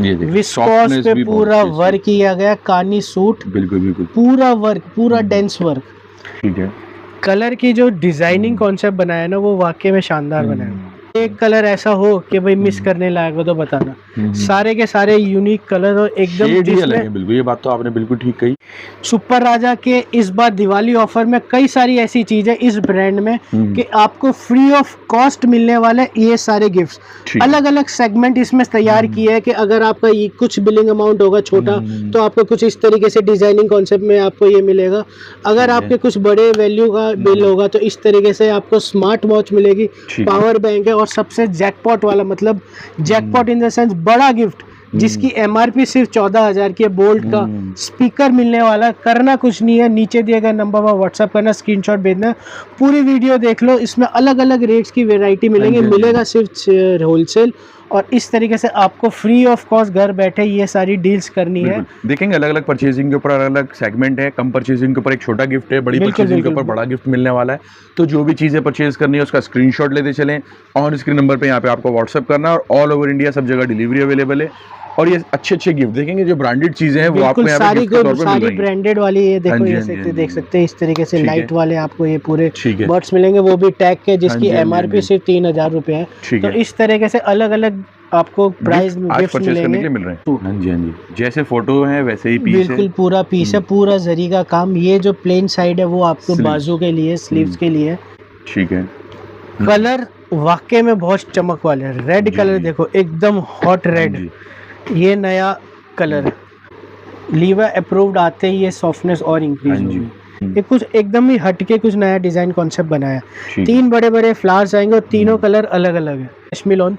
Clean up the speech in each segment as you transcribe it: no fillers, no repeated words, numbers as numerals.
ये देखिए विस्कोस पे पूरा वर्क किया गया, कानी सूट, बिल्कुल बिल्कुल पूरा वर्क, पूरा डेंस वर्क। ठीक है। कलर की जो डिजाइनिंग कॉन्सेप्ट बनाया ना वो वाकई में शानदार बनाया। एक कलर ऐसा हो कि भाई मिस करने लायक हो तो बताना। सारे के सारे यूनिक कलर और एकदम बिल्कुल, ये बात तो आपने बिल्कुल ठीक कही। सुपर राजा के इस बार दिवाली ऑफर में कई सारी ऐसी चीजें इस ब्रांड में कि आपको फ्री ऑफ कॉस्ट मिलने वाले ये सारे गिफ्ट्स। अलग अलग सेगमेंट इसमें तैयार किए हैं कि अगर आपका ये कुछ बिलिंग अमाउंट होगा छोटा तो आपको कुछ इस तरीके से डिजाइनिंग कॉन्सेप्ट में आपको ये मिलेगा। अगर आपके कुछ बड़े वैल्यू का बिल होगा तो इस तरीके से आपको स्मार्ट वॉच मिलेगी, पावर बैंक है, और सबसे जैकपॉट वाला, मतलब जैकपॉट इन द सेंस बड़ा गिफ्ट जिसकी एमआरपी सिर्फ 14,000 की है, बोल्ट का स्पीकर मिलने वाला। करना कुछ नहीं है, नीचे दिए गए नंबर पर व्हाट्सअप करना, स्क्रीनशॉट भेजना, पूरी वीडियो देख लो। इसमें अलग अलग रेट्स की वैरायटी मिलेंगी, मिलेगा सिर्फ होलसेल, और इस तरीके से आपको फ्री ऑफ कॉस्ट घर बैठे ये सारी डील्स करनी है। देखेंगे अलग अलग परचेजिंग के ऊपर अलग अलग सेगमेंट है। कम परचेजिंग के ऊपर एक छोटा गिफ्ट है, बड़ी परचेजिंग के ऊपर बड़ा गिफ्ट मिलने वाला है। तो जो भी चीज़ें परचेज करनी है उसका स्क्रीनशॉट लेते चलें, ऑन स्क्रीन नंबर पे यहाँ पे आपको व्हाट्सअप करना, और ऑल ओवर इंडिया सब जगह डिलीवरी अवेलेबल है। और ये अच्छे अच्छे गिफ्ट देखेंगे, जो ब्रांडेड चीजें हैं वो आपको यहाँ पे गिफ्ट के तौर पे मिल रही हैं। ब्रांडेड वाली ये देखो, ये देख सकते हैं इस तरीके से लाइट वाले आपको ये पूरे बर्ड्स मिलेंगे, वो भी टैग के, जिसकी एमआरपी सिर्फ 3,000 रुपए है। तो इस तरीके से अलग अलग आपको प्राइस गिफ्ट मिलेंगे। मिल रहे हैं। हाँ जी हाँ जी, जैसे फोटो है वैसे ही पीस है, बिल्कुल पूरा पीस है, पूरा जरी का काम। ये जो प्लेन साइड है वो आपको बाजू के लिए, स्लीव्स के लिए। ठीक है। कलर वाकई में बहुत चमक वाले हैं। रेड कलर देखो, एकदम हॉट रेड, ये नया कलर लीवा अप्रूव्ड आते ही ये सॉफ्टनेस और इंक्रीज होगी। ये कुछ एकदम ही हटके कुछ नया डिजाइन कॉन्सेप्ट बनाया। 3 बड़े बड़े फ्लावर्स आएंगे और तीनों कलर अलग अलग है। कश्मीलोन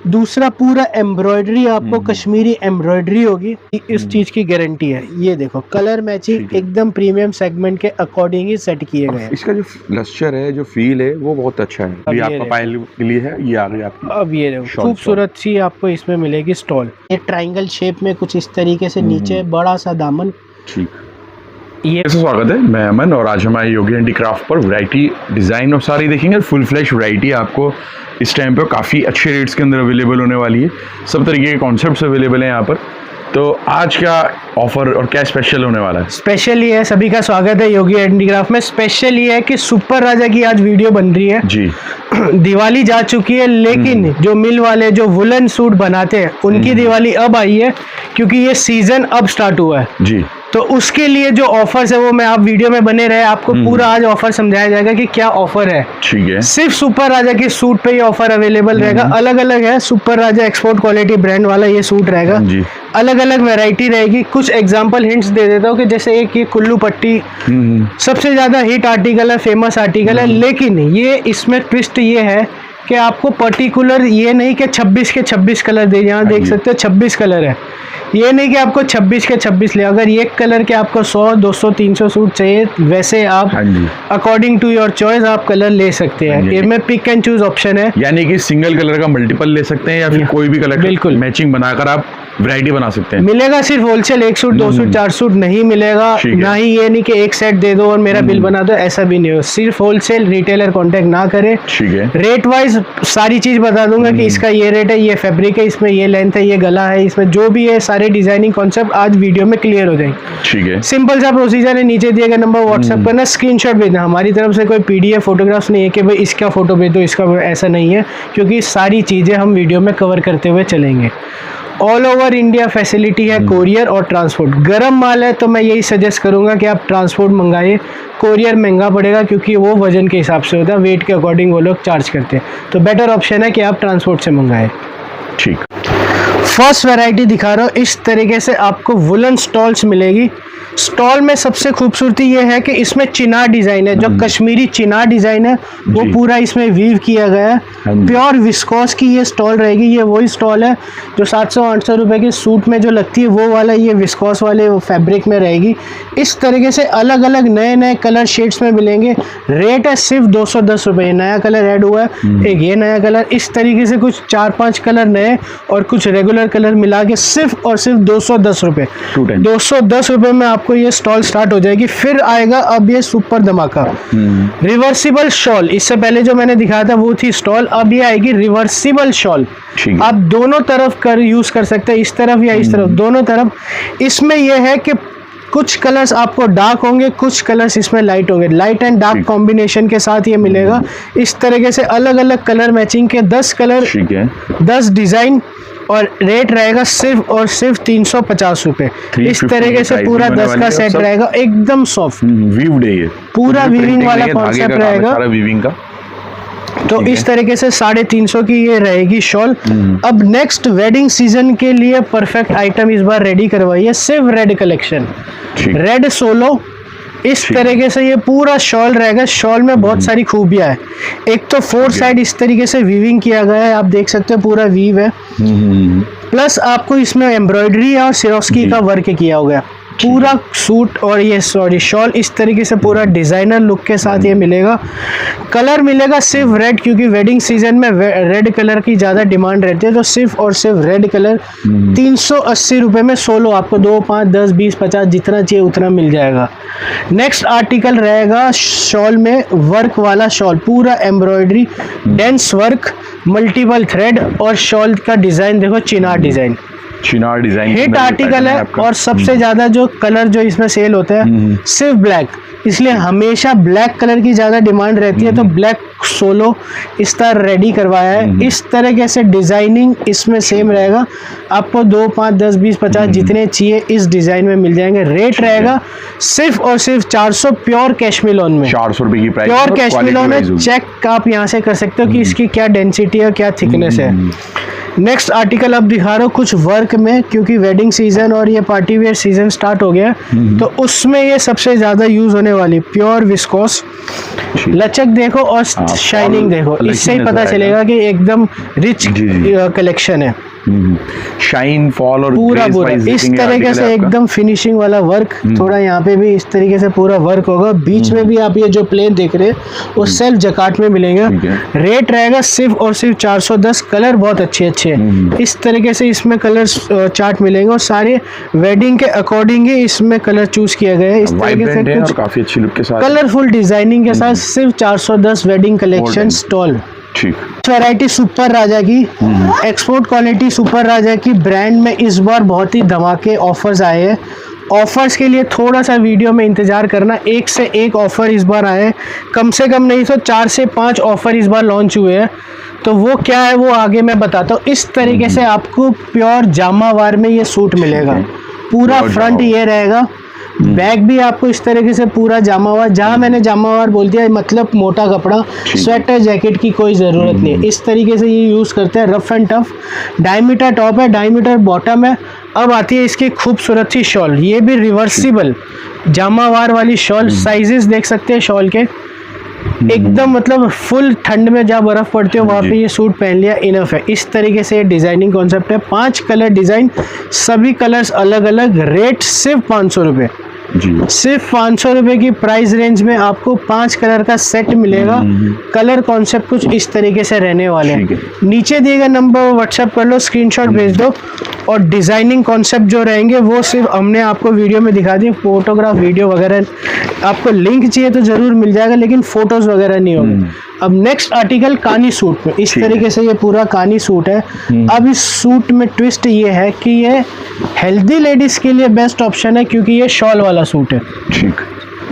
दूसरा पूरा एम्ब्रॉयडरी, आपको कश्मीरी एम्ब्रॉयडरी होगी, इस चीज की गारंटी है। ये देखो कलर मैचिंग एकदम प्रीमियम सेगमेंट के अकॉर्डिंग ही सेट किए गए हैं। इसका जो लस्टर है, जो फील है वो बहुत अच्छा है। ये आपका पायल के लिए है, ये आ गई आपकी। अब ये देखो खूबसूरत सी आपको इसमें मिलेगी स्टॉल, ये ट्रायंगल शेप में कुछ इस तरीके से, नीचे बड़ा सा दामन। ठीक, ये स्वागत है, मैं अमन, और आज हमारे योगी हैंडीक्राफ्ट पर वैरायटी डिज़ाइन और सारी देखेंगे। फुल फ्लैश वैरायटी आपको इस टाइम पे काफ़ी अच्छे रेट्स के अंदर अवेलेबल होने वाली है। सब तरीके के कॉन्सेप्ट्स अवेलेबल हैं यहाँ पर। तो आज क्या ऑफर और क्या स्पेशल होने वाला है? स्पेशल ये है, सभी का स्वागत है योगी हैंडीक्राफ्ट में। स्पेशल ये है कि सुपर राजा की आज वीडियो बन रही है जी। दिवाली जा चुकी है, लेकिन जो मिल वाले जो वुलन सूट बनाते हैं उनकी दिवाली अब आई है, क्योंकि ये सीजन अब स्टार्ट हुआ है जी। तो उसके लिए जो ऑफर्स है वो मैं आप वीडियो में बने रहे, आपको पूरा आज ऑफर समझाया जाएगा कि क्या ऑफर है। ठीक है, सिर्फ सुपर राजा के सूट पे ये ऑफर अवेलेबल रहेगा। अलग अलग है, सुपर राजा एक्सपोर्ट क्वालिटी ब्रांड वाला ये सूट रहेगा जी। अलग अलग वैरायटी रहेगी। कुछ एग्जांपल हिंट्स दे देता हूँ कि जैसे एक ये कुल्लू पट्टी सबसे ज्यादा हिट आर्टिकल है, फेमस आर्टिकल है, लेकिन ये इसमें ट्विस्ट ये है कि आपको पर्टिकुलर ये नहीं कि 26 के 26 कलर दे, यहाँ देख सकते हो 26 कलर है। ये नहीं कि आपको 26 के 26 ले, अगर एक कलर के आपको 100, 200, 300 सूट चाहिए, वैसे आप अकॉर्डिंग टू योर चॉइस आप कलर ले सकते हैं। इसमें पिक एंड चूज ऑप्शन है, यानी कि सिंगल कलर का मल्टीपल ले सकते हैं या फिर कोई भी कलर बिल्कुल मैचिंग बनाकर आप वैरायटी बना सकते हैं। मिलेगा सिर्फ होलसेल, 1 सूट 2 सूट 4 सूट नहीं मिलेगा। ना ही ये नहीं कि एक सेट दे दो और मेरा बिल बना दो, ऐसा भी नहीं हो। सिर्फ होलसेल, रिटेलर कांटेक्ट ना करें। ठीक है, रेट वाइज सारी चीज बता दूंगा कि इसका ये रेट है, ये फैब्रिक है, इसमें ये लेंथ है, ये गला है, इसमें जो भी है सारे डिजाइनिंग कॉन्सेप्ट आज वीडियो में क्लियर हो जाएंगे। ठीक है, सिंपल सा प्रोसीजर है, नीचे दिए गए नंबर व्हाट्सएप करना, स्क्रीनशॉट भेजना। हमारी तरफ से कोई पीडीएफ फोटोग्राफ्स नहीं है कि भाई इसका फोटो भेज दो, इसका, ऐसा नहीं है, क्योंकि सारी चीजें हम वीडियो में कवर करते हुए चलेंगे। ऑल ओवर इंडिया फैसिलिटी है, कोरियर और ट्रांसपोर्ट। गरम माल है तो मैं यही सजेस्ट करूंगा कि आप ट्रांसपोर्ट मंगाइए। कोरियर महंगा पड़ेगा क्योंकि वो वजन के हिसाब से होता है, वेट के अकॉर्डिंग वो लोग चार्ज करते हैं। तो बेटर ऑप्शन है कि आप ट्रांसपोर्ट से मंगाएं। ठीक, फर्स्ट वैरायटी दिखा रहा हूँ, इस तरीके से आपको वुलन स्टॉल्स मिलेगी। स्टॉल में सबसे खूबसूरती ये है कि इसमें चिनार डिजाइन है, जो कश्मीरी चिनार डिजाइन है वो पूरा इसमें वीव किया गया है। प्योर विस्कोस की ये स्टॉल रहेगी। ये वही स्टॉल है जो 700-800 रुपए के सूट में जो लगती है, वो वाला ये विस्कोस वाले फैब्रिक में रहेगी। इस तरीके से अलग अलग नए नए कलर शेड्स में मिलेंगे। रेट है सिर्फ 210 रुपये। नया कलर ऐड हुआ है, एक ये नया कलर, इस तरीके से कुछ 4-5 कलर नए और कुछ रेगुलर कलर मिला के सिर्फ और सिर्फ 210 रुपये, 210 रुपये में आपको ये स्टॉल स्टार्ट हो जाएगी। फिर आएगा अब ये सुपर धमाका रिवर्सिबल शॉल। इससे पहले जो मैंने दिखाया था वो थी स्टॉल, अब ये आएगी रिवर्सिबल शॉल। आप दोनों तरफ कर यूज कर सकते हैं, इस तरफ या इस तरफ, दोनों तरफ। इसमें यह है कि कुछ कलर्स आपको डार्क होंगे, कुछ कलर्स इसमें लाइट होंगे, लाइट एंड डार्क कॉम्बिनेशन के साथ ये मिलेगा। इस तरीके से अलग अलग कलर मैचिंग के 10 कलर, 10 डिजाइन, और रेट रहेगा सिर्फ और सिर्फ 350 रुपये। इस तरीके से पूरा 10 का सेट रहेगा, एकदम सॉफ्ट वीव्ड है ये, पूरा वीविंग वाला कॉन्सेप्ट रहेगा, वीविंग का। तो इस तरीके से 350 की ये रहेगी शॉल। अब नेक्स्ट वेडिंग सीजन के लिए परफेक्ट आइटम इस बार रेडी करवाई है, सिर्फ रेड कलेक्शन, रेड सोलो। इस तरीके से ये पूरा शॉल रहेगा। शॉल में बहुत सारी खूबियां है। एक तो 4 साइड इस तरीके से वीविंग किया गया है, आप देख सकते हो पूरा वीव है, प्लस आपको इसमें एम्ब्रॉयडरी और सिरोस्की का वर्क किया हुआ है। पूरा सूट और ये शॉल इस तरीके से पूरा डिजाइनर लुक के साथ ये मिलेगा। कलर मिलेगा सिर्फ रेड, क्योंकि वेडिंग सीजन में रेड कलर की ज़्यादा डिमांड रहती है, तो सिर्फ और सिर्फ रेड कलर 380 रुपये में सोलो आपको 2, 5, 10, 20, 50 जितना चाहिए उतना मिल जाएगा। नेक्स्ट आर्टिकल रहेगा शॉल में वर्क वाला शॉल, पूरा embroidery, dense work, multiple thread, और शॉल का डिज़ाइन देखो चिनार डिज़ाइन, चिनार डिजाइन हिट आर्टिकल है। और सबसे ज्यादा जो कलर जो इसमें सेल होता है सिर्फ ब्लैक, इसलिए हमेशा ब्लैक कलर की ज्यादा डिमांड रहती है, तो ब्लैक सोलो इस तरह रेडी करवाया है। इस तरीके से डिजाइनिंग इसमें सेम रहेगा, आपको 2, 5, 10, 20, 50 जितने चाहिए इस डिजाइन में मिल जाएंगे। रेट रहेगा सिर्फ और सिर्फ 400 प्योर कैशमिलोन में, 400 रुपए की प्राइस, प्योर कैशमिलोन में। चेक आप यहाँ से कर सकते हो कि इसकी क्या डेंसिटी है, क्या थिकनेस है। नेक्स्ट आर्टिकल अब दिखा रहा हूँ कुछ वर्क में, क्योंकि वेडिंग सीजन और ये पार्टी वेयर सीजन स्टार्ट हो गया, तो उसमें ये सबसे ज्यादा यूज होने वाली प्योर विस्कोस। लचक देखो और शाइनिंग देखो, इससे ही पता चलेगा कि एकदम रिच कलेक्शन है। शाइन फॉल और पूरा इस तरीके से एकदम फिनिशिंग वाला वर्क। थोड़ा यहाँ पे भी इस तरीके से पूरा वर्क होगा। बीच में भी आप ये जो प्लेन देख रहे हैं वो सेल्फ जकार्ड में मिलेगा। रेट रहेगा सिर्फ और सिर्फ 410। कलर बहुत अच्छे अच्छे हैं। इस तरीके से इसमें कलर चार्ट मिलेंगे और सारे वेडिंग के अकॉर्डिंग ही इसमें कलर चूज किया गया है। इस तरीके से कुछ काफी अच्छी लुक के साथ, कलरफुल डिजाइनिंग के साथ सिर्फ 410 wedding collection stall. Variety super Raja की, एक्सपोर्ट क्वालिटी सुपर राजा की ब्रांड में इस बार बहुत ही धमाके ऑफर्स आए हैं। ऑफर्स के लिए थोड़ा सा वीडियो में इंतजार करना, एक से एक ऑफर इस बार आए हैं। कम से कम नहीं तो 4 से 5 ऑफर इस बार लॉन्च हुए हैं। तो वो क्या है वो आगे मैं बताता हूँ। इस तरीके से आपको प्योर जामावार में ये सूट मिलेगा। पूरा फ्रंट ये रहेगा, बैग भी आपको इस तरीके से पूरा जामावार, जहाँ मैंने जामावार बोल दिया मतलब मोटा कपड़ा, स्वेटर जैकेट की कोई ज़रूरत नहीं है। इस तरीके से ये यूज़ करते हैं, rough and tough. Diameter top है, डायमीटर बॉटम है। अब आती है इसकी खूबसूरत सी शॉल, ये भी रिवर्सिबल जामावार वाली शॉल। साइजेस देख सकते हैं शॉल के, एकदम मतलब फुल ठंड में जहाँ बर्फ पड़ती है वहाँ पे ये सूट पहन लिया इनफ है। इस तरीके से डिजाइनिंग कॉन्सेप्ट है। 5 कलर डिजाइन, सभी कलर्स अलग अलग। रेट सिर्फ 500 रुपये जी। सिर्फ 500 रुपये की प्राइस रेंज में आपको 5 कलर का सेट मिलेगा। कलर कॉन्सेप्ट कुछ इस तरीके से रहने वाले हैं। नीचे दिए गए नंबर व्हाट्सएप कर लो, स्क्रीनशॉट भेज दो। और डिज़ाइनिंग कॉन्सेप्ट जो रहेंगे वो सिर्फ हमने आपको वीडियो में दिखा दी। फोटोग्राफ वीडियो वगैरह आपको लिंक चाहिए तो ज़रूर मिल जाएगा, लेकिन फ़ोटोज़ वगैरह नहीं होंगे। अब नेक्स्ट आर्टिकल कानी सूट में, इस तरीके से ये पूरा कानी सूट है। अब इस सूट में ट्विस्ट ये है कि ये हेल्दी लेडीज़ के लिए बेस्ट ऑप्शन है, क्योंकि ये शॉल वाला सूट है।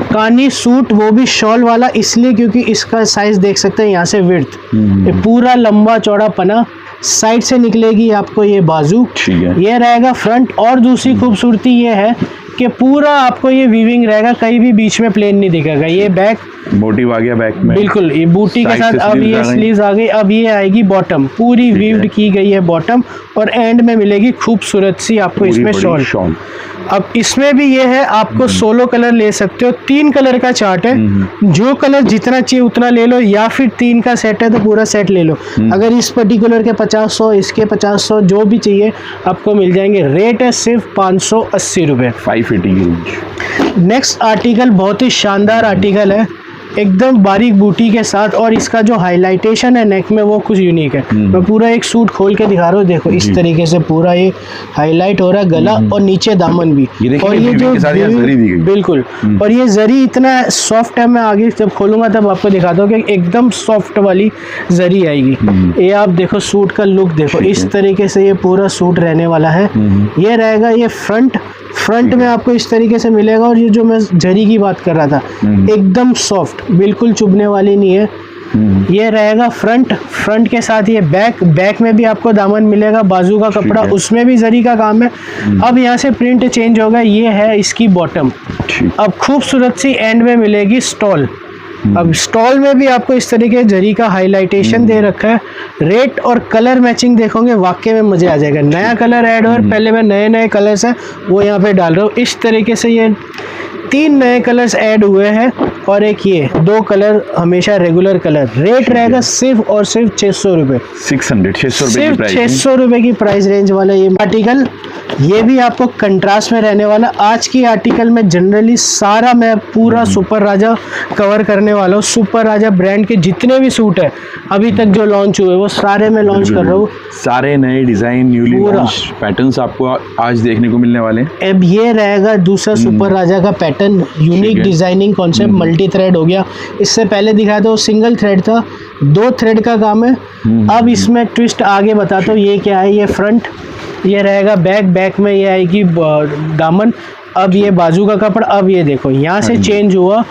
कानी सूट, वो भी शॉल वाला, इसलिए क्योंकि इसका साइज देख सकते हैं यहाँ से विड्थ, ये पूरा लंबा चौड़ा पना, साइड से निकलेगी आपको ये बाजू, ये रहेगा फ्रंट। और दूसरी खूबसूरती ये है कि पूरा आपको ये वीविंग रहेगा, कहीं भी बीच में प्लेन नहीं दिखेगा। ये बैक मोटिव आ गया बैक में, बिल्कुल ये बूटी के साथ। अब ये स्लीव्स आ गई। अब ये आएगी बॉटम, पूरी वीव्ड की गई है बॉटम, और एंड में मिलेगी खूबसूरत सी आपको इसमें शॉल। अब इसमें भी ये है, आपको सोलो कलर ले सकते हो। 3 कलर का चार्ट है, जो कलर जितना चाहिए उतना ले लो, या फिर 3 का सेट है तो पूरा सेट ले लो। अगर इस पर्टिकुलर के 50-100, इसके 50-100 जो भी चाहिए आपको मिल जाएंगे। रेट है सिर्फ 580 रुपये, 580 की रेंज। नेक्स्ट आर्टिकल बहुत ही शानदार आर्टिकल है, एकदम बारीक बूटी के साथ, और इसका जो हाईलाइटेशन है नेक में वो कुछ यूनिक है। मैं पूरा एक सूट खोल के दिखा रहा हूँ, देखो इस तरीके से पूरा ये हाईलाइट हो रहा है, गला और नीचे दामन भी। और ये जो बिल्कुल, और ये जरी इतना सॉफ्ट है, मैं आगे जब खोलूंगा तब आपको दिखाता हूँ कि एकदम सॉफ्ट वाली जरी आएगी। ये आप देखो सूट का लुक देखो, इस तरीके से ये पूरा सूट रहने वाला है। ये रहेगा ये फ्रंट में आपको इस तरीके से मिलेगा, और ये जो मैं जरी की बात कर रहा था एकदम सॉफ्ट, बिल्कुल चुभने वाली नहीं है। ये रहेगा फ्रंट के साथ ये बैक में भी आपको दामन मिलेगा, बाजू का कपड़ा उसमें भी जरी का काम है। अब यहाँ से प्रिंट चेंज होगा, ये है इसकी बॉटम। अब खूबसूरत सी एंड में मिलेगी स्टॉल। अब स्टॉल में भी आपको इस तरीके जरी का हाईलाइटेशन दे रखा है। रेट और कलर मैचिंग देखोगे वाकई में मजे आ जाएगा। नया कलर ऐड हो, पहले मैं नए कलर्स हैं वो यहाँ पे डाल रहा हूँ। इस तरीके से ये 3 नए कलर्स ऐड हुए हैं, और एक ये 2 कलर हमेशा रेगुलर कलर। रेट रहेगा सिर्फ और सिर्फ 600 रुपये, 600 रुपये की प्राइस रेंज वाला ये आर्टिकल। ये भी आपको कंट्रास्ट में रहने वाला। आज की आर्टिकल में जनरली सारा मैं पूरा सुपर राजा कवर करने वाला हूँ। सुपर राजा ब्रांड के जितने भी सूट है अभी तक जो लॉन्च हुए वो सारे मैं लॉन्च कर रहा हूँ। सारे नए डिजाइन, न्यूली लॉन्च पैटर्न्स आपको आज देखने को मिलने वाले हैं। अब ये रहेगा दूसरा सुपर राजा का pattern, unique designing concept, multi thread हो गया। इससे पहले दिखाया था वो सिंगल थ्रेड था, 2 थ्रेड का काम है। अब इसमें ट्विस्ट आगे बताता हूँ। ये क्या है, ये फ्रंट, ये रहेगा बैक में ये आएगी दामन। अब ये बाजू का कपड़ा। अब ये देखो यहाँ से चेंज हुआ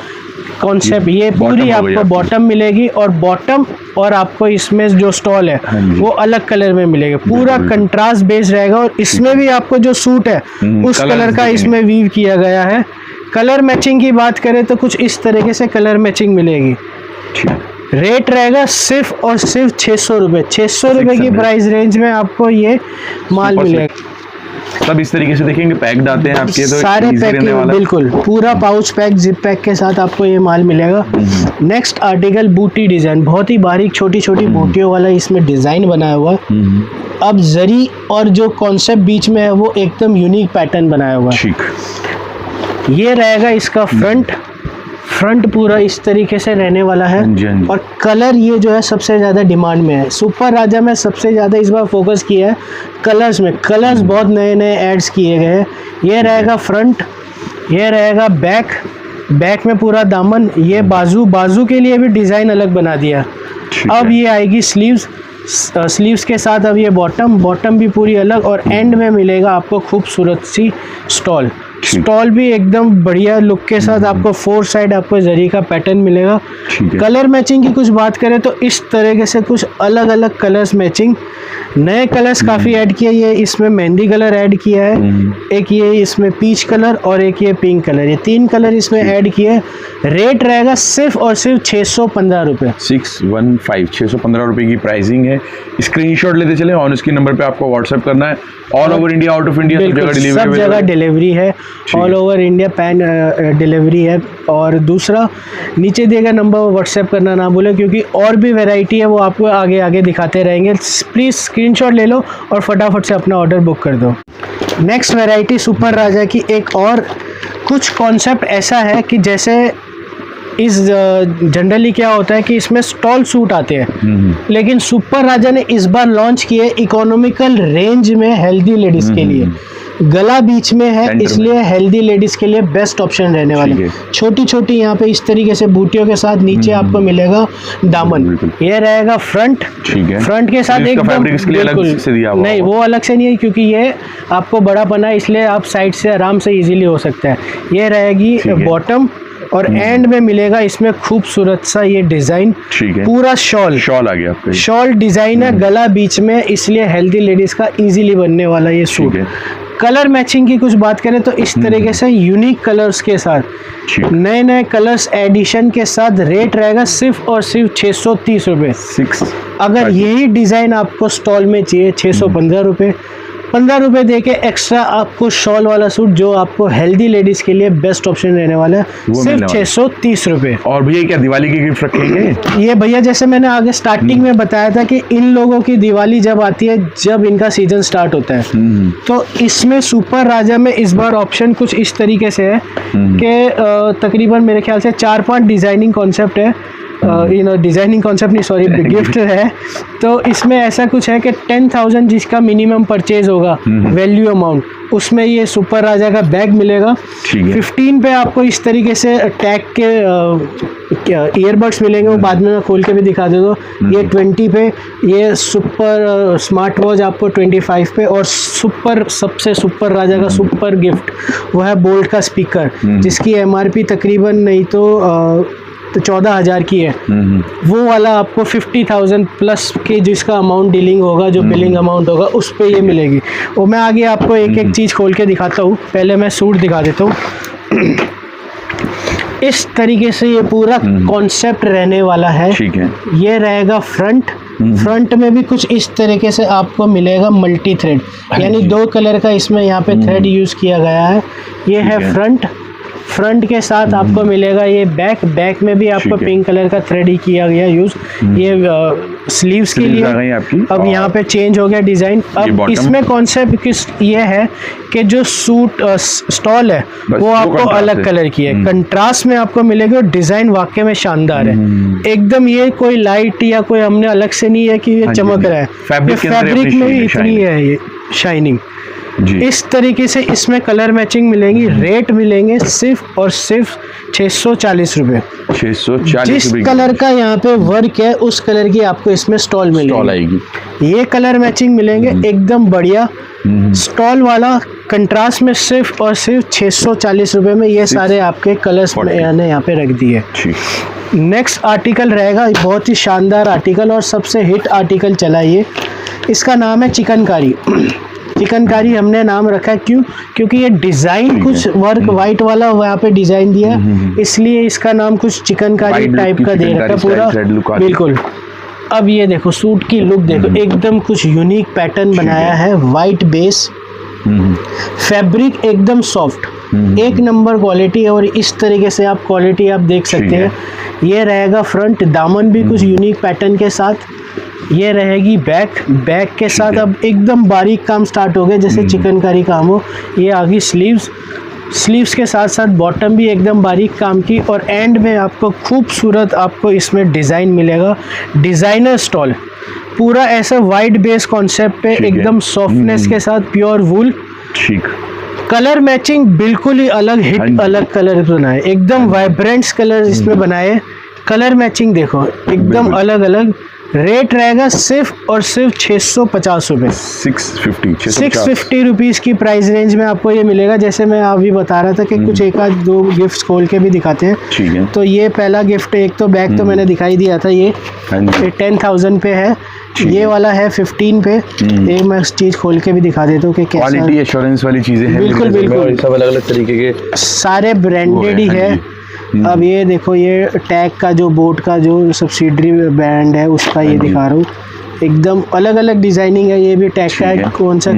कॉन्सेप्ट, ये पूरी आपको बॉटम मिलेगी, और बॉटम और आपको इसमें जो स्टॉल है वो अलग कलर में मिलेगा। पूरा कंट्रास्ट बेस्ड रहेगा, और इसमें भी आपको जो सूट है उस कलर का इसमें वीव किया गया है। कलर मैचिंग की बात करें तो कुछ इस तरीके से कलर मैचिंग मिलेगी। रेट रहेगा सिर्फ और सिर्फ 600 रुपये। 600 रुपये की प्राइस रेंज में आपको ये माल मिलेगा। सब इस तरीके से देखेंगे पैक्ड आते हैं आपके, तो सारे पैकिंग बिल्कुल पूरा पाउच पैक, जिप पैक के साथ आपको ये माल मिलेगा। नेक्स्ट आर्टिकल बूटी डिजाइन, बहुत ही बारीक छोटी छोटी बूटियों वाला इसमें डिजाइन बनाया हुआ। अब जरी और जो कॉन्सेप्ट बीच में है वो एकदम यूनिक पैटर्न बनाया हुआ है। ये रहेगा इसका फ्रंट पूरा इस तरीके से रहने वाला है, और कलर ये जो है सबसे ज़्यादा डिमांड में है। सुपर राजा में सबसे ज़्यादा इस बार फोकस किया है कलर्स में। कलर्स बहुत नए ऐड्स किए गए हैं। ये रहेगा फ्रंट, ये रहेगा बैक में पूरा दामन, ये बाजू के लिए भी डिज़ाइन अलग बना दिया। अब ये आएगी स्लीव्स के साथ। अब ये बॉटम भी पूरी अलग, और एंड में मिलेगा आपको खूबसूरत सी स्टॉल भी एकदम बढ़िया लुक के साथ। आपको 4 साइड आपको जरी का पैटर्न मिलेगा। कलर मैचिंग की कुछ बात करें तो इस तरीके से कुछ अलग अलग कलर्स मैचिंग, नए कलर्स काफ़ी ऐड किए। ये इसमें मेहंदी कलर ऐड किया है, एक ये इसमें पीच कलर, और एक ये पिंक कलर, ये 3 कलर इसमें ऐड किए। रेट रहेगा सिर्फ और सिर्फ 615 रुपये। 615 रुपये की प्राइसिंग है। स्क्रीनशॉट लेते चले, ऑन स्क्रीन नंबर पे आपको व्हाट्सएप करना है। All over India, out of India सब जगह डिलीवरी है। All over India pan delivery है। और दूसरा नीचे दिए गए नंबर पर व्हाट्सएप करना ना भूलें, क्योंकि और भी वैरायटी है वो आपको आगे दिखाते रहेंगे। प्लीज़ स्क्रीनशॉट ले लो और फटाफट से अपना ऑर्डर बुक कर दो। नेक्स्ट वैरायटी सुपर राजा की एक और कुछ कॉन्सेप्ट ऐसा है कि जैसे इस जनरली क्या होता है कि इसमें स्टॉल सूट आते हैं, लेकिन सुपर राजा ने इस बार लॉन्च किए इकोनॉमिकल रेंज में हेल्दी लेडीज़ के लिए। गला बीच में है, इसलिए हेल्दी लेडीज के लिए बेस्ट ऑप्शन रहने वाले। छोटी छोटी यहाँ पे इस तरीके से बूटियों के साथ नीचे आपको मिलेगा दामन। ये रहेगा फ्रंट के साथ एकदम बिल्कुल नहीं, वो अलग से नहीं है क्योंकि ये आपको बड़ा बना है, इसलिए आप साइड से आराम से इजीली हो सकता है। ये रहेगी बॉटम, और एंड में मिलेगा इसमें खूबसूरत सा ये डिजाइन, पूरा शॉल आ गया। शॉल डिजाइन है, गला बीच में, इसलिए हेल्दी लेडीज का इजीली बनने वाला ये सूट। कलर मैचिंग की कुछ बात करें तो इस तरीके से यूनिक कलर्स के साथ, नए कलर्स एडिशन के साथ रेट रहेगा सिर्फ और सिर्फ 630 रुपये। अगर यही डिज़ाइन आपको स्टॉल में चाहिए 615 रुपये, 15 रुपए दे के एक्स्ट्रा आपको शॉल वाला सूट, जो आपको हेल्दी लेडीज के लिए बेस्ट ऑप्शन रहने वाला है, सिर्फ 630 रुपए। और भैया क्या दिवाली की गिफ्ट रखेंगे? ये भैया जैसे मैंने आगे स्टार्टिंग में बताया था कि इन लोगों की दिवाली जब आती है, जब इनका सीजन स्टार्ट होता है, तो इसमें सुपर राजा में इस बार ऑप्शन कुछ इस तरीके से है कि तकरीबन मेरे ख्याल से 4-5 डिजाइनिंग कॉन्सेप्ट है, डिजाइनिंग कॉन्सेप्ट नहीं, सॉरी, गिफ्ट है। तो इसमें ऐसा कुछ है कि 10,000 जिसका मिनिमम परचेज होगा वैल्यू अमाउंट, उसमें ये सुपर राजा का बैग मिलेगा। 15 पे आपको इस तरीके से टैग के ईयरबड्स मिलेंगे, वो बाद में मैं खोल के भी दिखा दे दो। ये 20 पे ये सुपर स्मार्ट वॉच आपको 25 पे, और सुपर सबसे सुपर राजा का सुपर गिफ्ट वो है बोल्ट का स्पीकर, जिसकी MRP तकरीबन नहीं तो 14,000 की है। वो वाला आपको 50,000 प्लस के जिसका अमाउंट डीलिंग होगा, जो बिलिंग अमाउंट होगा, उस पे ये मिलेगी। और मैं आगे आपको एक एक चीज़ खोल के दिखाता हूँ। पहले मैं सूट दिखा देता हूँ। इस तरीके से ये पूरा कॉन्सेप्ट रहने वाला है। ठीक है। ये रहेगा फ्रंट में भी कुछ इस तरीके से आपको मिलेगा मल्टी थ्रेड, यानी 2 कलर का इसमें यहाँ पे थ्रेड यूज़ किया गया है। ये है फ्रंट के साथ आपको मिलेगा ये बैक में भी आपको पिंक कलर का थ्रेड ही किया गया यूज। ये स्लीव्स के लिए आपकी अब यहाँ पे चेंज हो गया डिजाइन। अब इसमें कॉन्सेप्ट किस ये है कि जो सूट स्टॉल है वो आपको अलग कलर की है, कंट्रास्ट में आपको मिलेगी, और डिजाइन वाकई में शानदार है एकदम। ये कोई लाइट या कोई हमने अलग से नहीं है कि ये चमक रहा है, फैब्रिक में भी इतनी है ये शाइनिंग। इस तरीके से इसमें कलर मैचिंग मिलेंगी। रेट मिलेंगे सिर्फ और सिर्फ 640 रुपए। 640 जिस कलर का यहाँ पे वर्क है उस कलर की आपको इसमें स्टॉल मिलेगी। ये कलर मैचिंग मिलेंगे एकदम बढ़िया। स्टॉल वाला कंट्रास्ट में सिर्फ और सिर्फ 640 रुपए में ये सारे आपके कलर्स मैंने यहाँ पे रख दिए। नेक्स्ट आर्टिकल रहेगा बहुत ही शानदार आर्टिकल और सबसे हिट आर्टिकल चला ये, इसका नाम है चिकनकारी। चिकनकारी हमने नाम रखा है क्योंकि ये डिजाइन कुछ वर्क वाइट वाला यहाँ पे डिजाइन दिया है, इसलिए इसका नाम कुछ चिकनकारी टाइप का दे रखा है पूरा। बिल्कुल। अब ये देखो सूट की लुक देखो, एकदम कुछ यूनिक पैटर्न बनाया है, वाइट बेस, फैब्रिक एकदम सॉफ्ट, एक नंबर क्वालिटी। और इस तरीके से आप क्वालिटी आप देख सकते हैं। ये रहेगा फ्रंट, दामन भी कुछ यूनिक पैटर्न के साथ। ये रहेगी बैक के साथ अब एकदम बारीक काम स्टार्ट हो गया जैसे चिकनकारी काम हो। ये आ गई स्लीव्स के साथ साथ बॉटम भी एकदम बारीक काम की, और एंड में आपको खूबसूरत आपको इसमें डिज़ाइन मिलेगा, डिज़ाइनर स्टॉल पूरा ऐसा वाइट बेस कॉन्सेप्ट पे एकदम सॉफ्टनेस के साथ, प्योर वूल। ठीक। कलर मैचिंग बिल्कुल ही अलग हिट, अलग कलर बनाए, एकदम वाइब्रेंट्स कलर इसमें बनाए। कलर मैचिंग देखो एकदम अलग अलग। रेट रहेगा सिर्फ और सिर्फ 650 रुपये। 650 रुपीज़ की प्राइस रेंज में आपको ये मिलेगा। जैसे मैं अभी बता रहा था कि कुछ एक आध दो गिफ्ट्स खोल के भी दिखाते हैं। ठीक है। तो ये पहला गिफ्ट, एक तो बैग तो मैंने दिखाई दिया था, ये 10,000 पे है। ये वाला है 15 पे। एक मैं चीज़ खोल के भी दिखा देता हूँ कि कैसा क्वालिटी एश्योरेंस वाली चीज़ें हैं। बिल्कुल सब अलग अलग तरीके के सारे ब्रांडेड ही है। अब ये देखो ये टैग का जो बोट का जो सब्सिडरी ब्रांड है उसका ये दिखा रहा हूँ, एकदम अलग अलग डिजाइनिंग है। ये भी टैग का है, कौन सा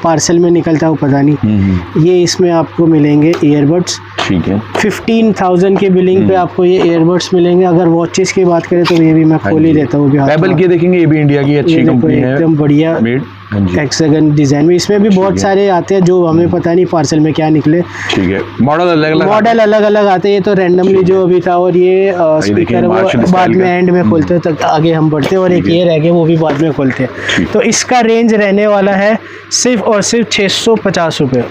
पार्सल में निकलता है वो पता नहीं। ये इसमें आपको मिलेंगे ईयरबड्स। ठीक है। 15,000 के बिलिंग पे आपको ये ईयरबड्स मिलेंगे। अगर वॉचेस की बात करें तो ये भी मैं खोल ही देता हूँ। एप्पल की देखेंगे, ये भी इंडिया की अच्छी कंपनी है, एकदम बढ़िया हेक्सागन डिजाइन में। इसमें भी बहुत सारे आते हैं जो हमें पता नहीं पार्सल में क्या निकले। ठीक है। मॉडल अलग अलग आते हैं, ये तो रैंडमली जो अभी था। और ये स्पीकर वो बाद में एंड में खोलते हैं, तक आगे हम बढ़ते हैं। और एक ये रह गए वो भी बाद में खोलते हैं। तो इसका रेंज रहने वाला है सिर्फ और सिर्फ 650 रुपये।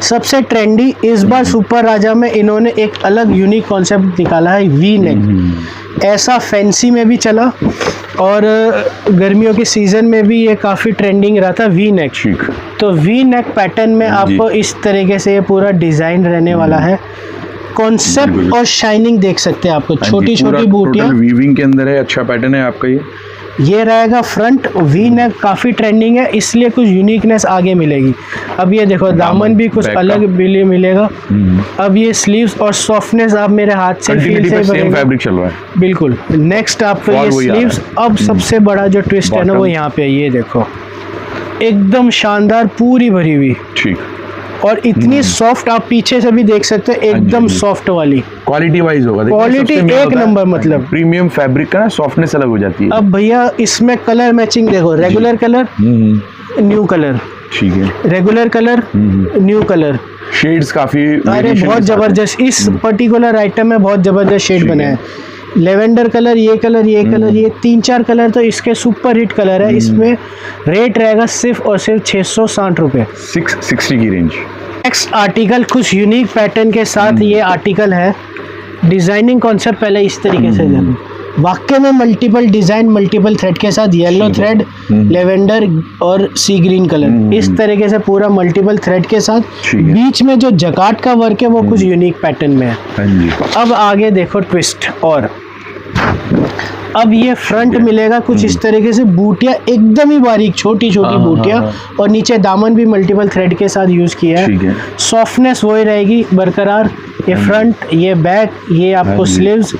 सबसे ट्रेंडी इस बार सुपर राजा में इन्होंने एक अलग यूनिक कॉन्सेप्ट निकाला है, वी नेक। ऐसा फैंसी में भी चला और गर्मियों के सीज़न में भी ये काफ़ी ट्रेंडिंग रहा था, वी नेक। तो वी नेक पैटर्न में आपको इस तरीके से ये पूरा डिज़ाइन रहने वाला है। कॉन्सेप्ट और शाइनिंग देख सकते हैं आपको, छोटी छोटी बूटियाँ वीविंग के अंदर है। अच्छा पैटर्न है आपका ये रहेगा फ्रंट। वी नेक काफ़ी ट्रेंडिंग है, इसलिए कुछ यूनिकनेस आगे मिलेगी। अब ये देखो दामन भी कुछ अलग मिलेगा। अब ये स्लीव्स और सॉफ्टनेस आप मेरे हाथ से फील से फैब्रिक चल रहा है। बिल्कुल। नेक्स्ट आपको ये स्लीव्स। अब सबसे बड़ा जो ट्विस्ट है ना वो यहाँ पे, ये देखो एकदम शानदार, पूरी भरी हुई। ठीक। और इतनी सॉफ्ट, आप पीछे से भी देख सकते हो, एकदम सॉफ्ट वाली। क्वालिटी वाइज होगा, क्वालिटी एक नंबर, मतलब प्रीमियम फैब्रिक का ना सॉफ्टनेस अलग हो जाती है। अब भैया इसमें कलर मैचिंग देखो, रेगुलर कलर, न्यू कलर, ठीक है, regular colour, new colour, shades काफी, अरे बहुत जबरदस्त। इस पर्टिकुलर आइटम में बहुत जबरदस्त शेड बना है। लेवेंडर कलर, ये कलर, ये कलर, ये 3-4 कलर तो इसके सुपर हिट कलर है। इसमें रेट रहेगा सिर्फ और सिर्फ 660 रुपये, 660 की रेंज। नेक्स्ट आर्टिकल कुछ यूनिक पैटर्न के साथ ये आर्टिकल है। डिजाइनिंग कॉन्सेप्ट पहले इस तरीके से देखो, वाकई में मल्टीपल डिजाइन, मल्टीपल थ्रेड के साथ, येलो थ्रेड, लेवेंडर और सी ग्रीन कलर, इस तरीके से पूरा मल्टीपल थ्रेड के साथ। बीच में जो जकार्ड का वर्क है वो कुछ यूनिक पैटर्न में है। अब आगे देखो ट्विस्ट, और अब ये फ्रंट मिलेगा कुछ इस तरीके से, बूटियां एकदम ही बारीक, छोटी छोटी बूटियां, और नीचे दामन भी मल्टीपल थ्रेड के साथ यूज किया है। सॉफ्टनेस वही रहेगी बरकरार। ये फ्रंट, ये बैक, ये आपको स्लीव्स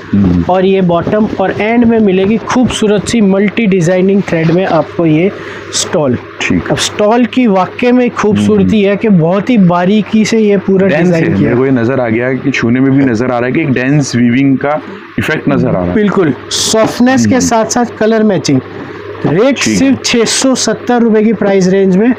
और ये बॉटम, और एंड में मिलेगी खूबसूरत सी मल्टी डिजाइनिंग थ्रेड में आपको ये स्टॉल। अब स्टॉल की वाकई में खूबसूरती है कि बहुत ही बारीकी से ये पूरा डिजाइन किया। मेरे को ये नजर आ गया कि छूने में भी नजर आ रहा है कि एक डेंस वीविंग का इफेक्ट नजर आ रहा है। बिल्कुल सॉफ्टनेस के साथ साथ कलर मैचिंग। रेट सिर्फ 670 रुपए की प्राइस रेंज में।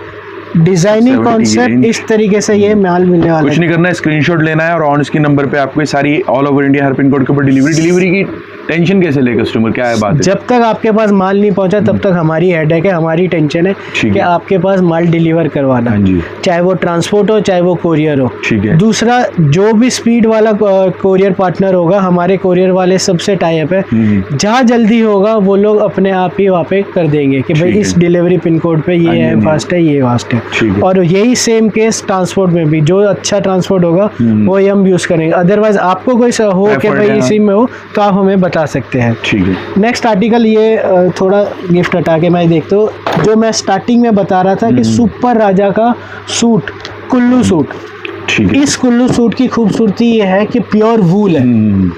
डिजाइनिंग कॉन्सेप्ट इस तरीके से ये माल मिलने वाला है। कुछ नहीं करना है, स्क्रीनशॉट लेना है और ऑन स्क्रीन नंबर पे आपको ये सारी all over India her pin code के ऊपर डिलीवरी की टेंशन कैसे ले कस्टमर, क्या है बात है? जब तक आपके पास माल नहीं पहुंचा तब तक हमारी हेडेक है, हमारी टेंशन है कि आपके पास माल डिलीवर करवाना, चाहे वो ट्रांसपोर्ट हो चाहे वो कोरियर हो। दूसरा, जो भी स्पीड वाला कोरियर पार्टनर होगा, हमारे कोरियर वाले सबसे टाई अप है, जहाँ जल्दी होगा वो लोग अपने आप ही वहाँ पे कर देंगे कि भाई इस डिलीवरी पिन कोड पे ये है, फास्ट है, ये फास्ट है। और यही सेम केस ट्रांसपोर्ट में भी, जो अच्छा ट्रांसपोर्ट होगा वो हम यूज करेंगे। अदरवाइज आपको कोई हो कि भाई इसी में हो तो आप हमें बता सकते हैं। ठीक है। नेक्स्ट आर्टिकल, ये थोड़ा गिफ्ट हटा के मैं देखता हूँ, जो मैं स्टार्टिंग में बता रहा था कि सुपर राजा का सूट, कुल्लू सूट। इस कुल्लू सूट की खूबसूरती ये है कि प्योर वूल है।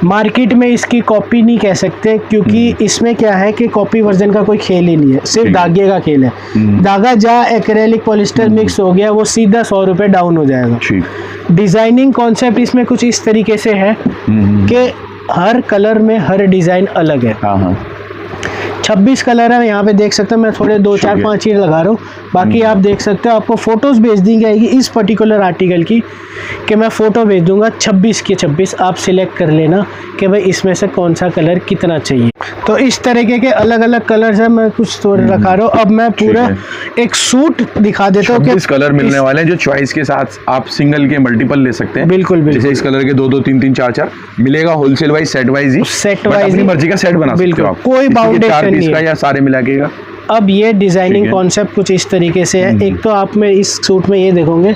मार्केट में इसकी कॉपी नहीं कह सकते, क्योंकि इसमें क्या है कि कॉपी वर्जन का कोई खेल ही नहीं है, सिर्फ धागे का खेल है। धागा जहाँ एक्रेलिक पॉलिस्टर मिक्स हो गया वो सीधा 100 रुपये डाउन हो जाएगा। डिजाइनिंग कॉन्सेप्ट इसमें कुछ इस तरीके से है कि हर कलर में हर डिजाइन अलग है। 26 कलर है, यहाँ पे देख सकते हो। मैं थोड़े 2-4-5 चीज लगा रहा हूँ, बाकी आप देख सकते हो। आपको फोटोज भेज दी जाएगी इस पर्टिकुलर आर्टिकल की, कि मैं फ़ोटो भेज दूंगा 26 के 26, आप सिलेक्ट कर लेना कि भाई इसमें से कौन सा कलर कितना चाहिए। तो इस तरीके के अलग अलग कलर्स हैं, मैं कुछ थोड़े रखा रहा हूँ। अब मैं पूरा एक सूट दिखा देता हूँ। 26 कलर मिलने वाले हैं, जो चॉइस के साथ आप सिंगल के मल्टीपल ले सकते हैं। बिल्कुल बिल्कुल। जैसे इस कलर के 2-2, 3-3, 4-4 मिलेगा, होलसेल वाइज, सेट वाइज ही, सेट वाइज अपनी मर्जी का सेट बना सकते हो आप, कोई बाउंडेशन नहीं है, या सारे मिला के। अब ये डिजाइनिंग कॉन्सेप्ट कुछ इस तरीके से है। एक तो आप में इस सूट में ये देखोगे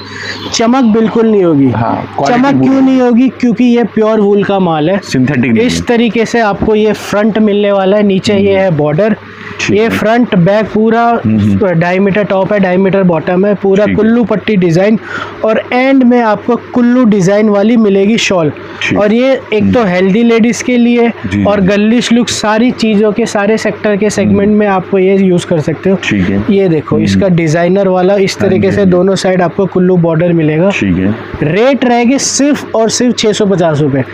चमक बिल्कुल नहीं होगी। चमक क्यों नहीं होगी? क्योंकि ये प्योर वूल का माल है, सिंथेटिक। इस तरीके से आपको ये फ्रंट मिलने वाला है। नीचे ये है बॉर्डर, ये फ्रंट बैक पूरा 2.5 मीटर टॉप है, 2.5 मीटर बॉटम है, पूरा कुल्लू पट्टी डिजाइन, और एंड में आपको कुल्लू डिजाइन वाली मिलेगी शॉल। और ये एक तो हेल्दी लेडीज के लिए और गर्लिश लुक, सारी चीजों के, सारे सेक्टर के सेगमेंट में आपको ये यूज कर सकते हो। ये देखो इसका डिजाइनर वाला इस तरीके से दोनों साइड आपको कुल्लू बॉर्डर मिलेगा। रेट रहेगी सिर्फ और सिर्फ 650 रुपए।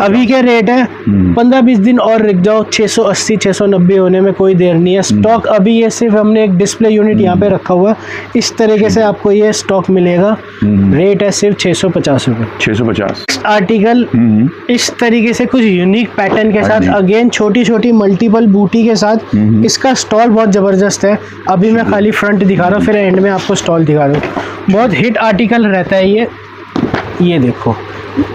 अभी के रेट है, 15-20 दिन और रुक जाओ, 680 690 होने में कोई देर नहीं है। स्टॉक अभी ये सिर्फ हमने एक डिस्प्ले यूनिट यहाँ पे रखा हुआ है, इस तरीके से आपको ये स्टॉक मिलेगा। रेट है सिर्फ 650 रुपए। 650। आर्टिकल इस तरीके से कुछ यूनिक पैटर्न के साथ, अगेन छोटी छोटी मल्टीपल बूटी के साथ। इसका स्टॉल बहुत जबरदस्त है। अभी मैं खाली फ्रंट दिखा रहा हूँ, फिर एंड में आपको स्टॉल दिखा रहा हूँ। बहुत हिट आर्टिकल रहता है ये देखो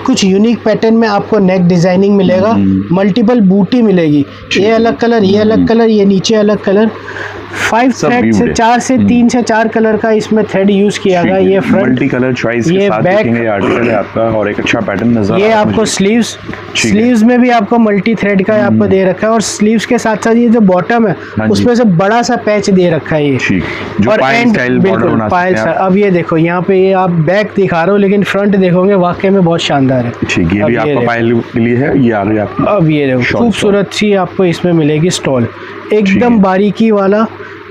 कुछ यूनिक पैटर्न में आपको नेक डिजाइनिंग मिलेगा, मल्टीपल बूटी मिलेगी, ये अलग कलर, ये अलग कलर, ये नीचे अलग कलर। 5 थ्रेड से 4 से 3 से 4 कलर का इसमें थ्रेड यूज किया गया। ये फ्रंट मल्टी कलर चॉइस के साथ देखेंगे आर्टिकल है आपका, और एक अच्छा पैटर्न नजर। ये आपको स्लीव्स में भी आपको मल्टी थ्रेड का आपको दे रखा है, और स्लीव्स के साथ साथ ये जो बॉटम है उसमें से बड़ा सा पैच दे रखा है ये, और एंड बिल्कुल पायल। अब ये देखो यहाँ पे ये आप बैक दिखा रहे हो, लेकिन फ्रंट देखोगे वाकई में बहुत शानदार है। ठीक, ये भी आपका पायल के लिए है, ये आ गई आपकी। अब ये देखो खूबसूरत सी आपको इसमें मिलेगी स्टॉल, एकदम बारीकी वाला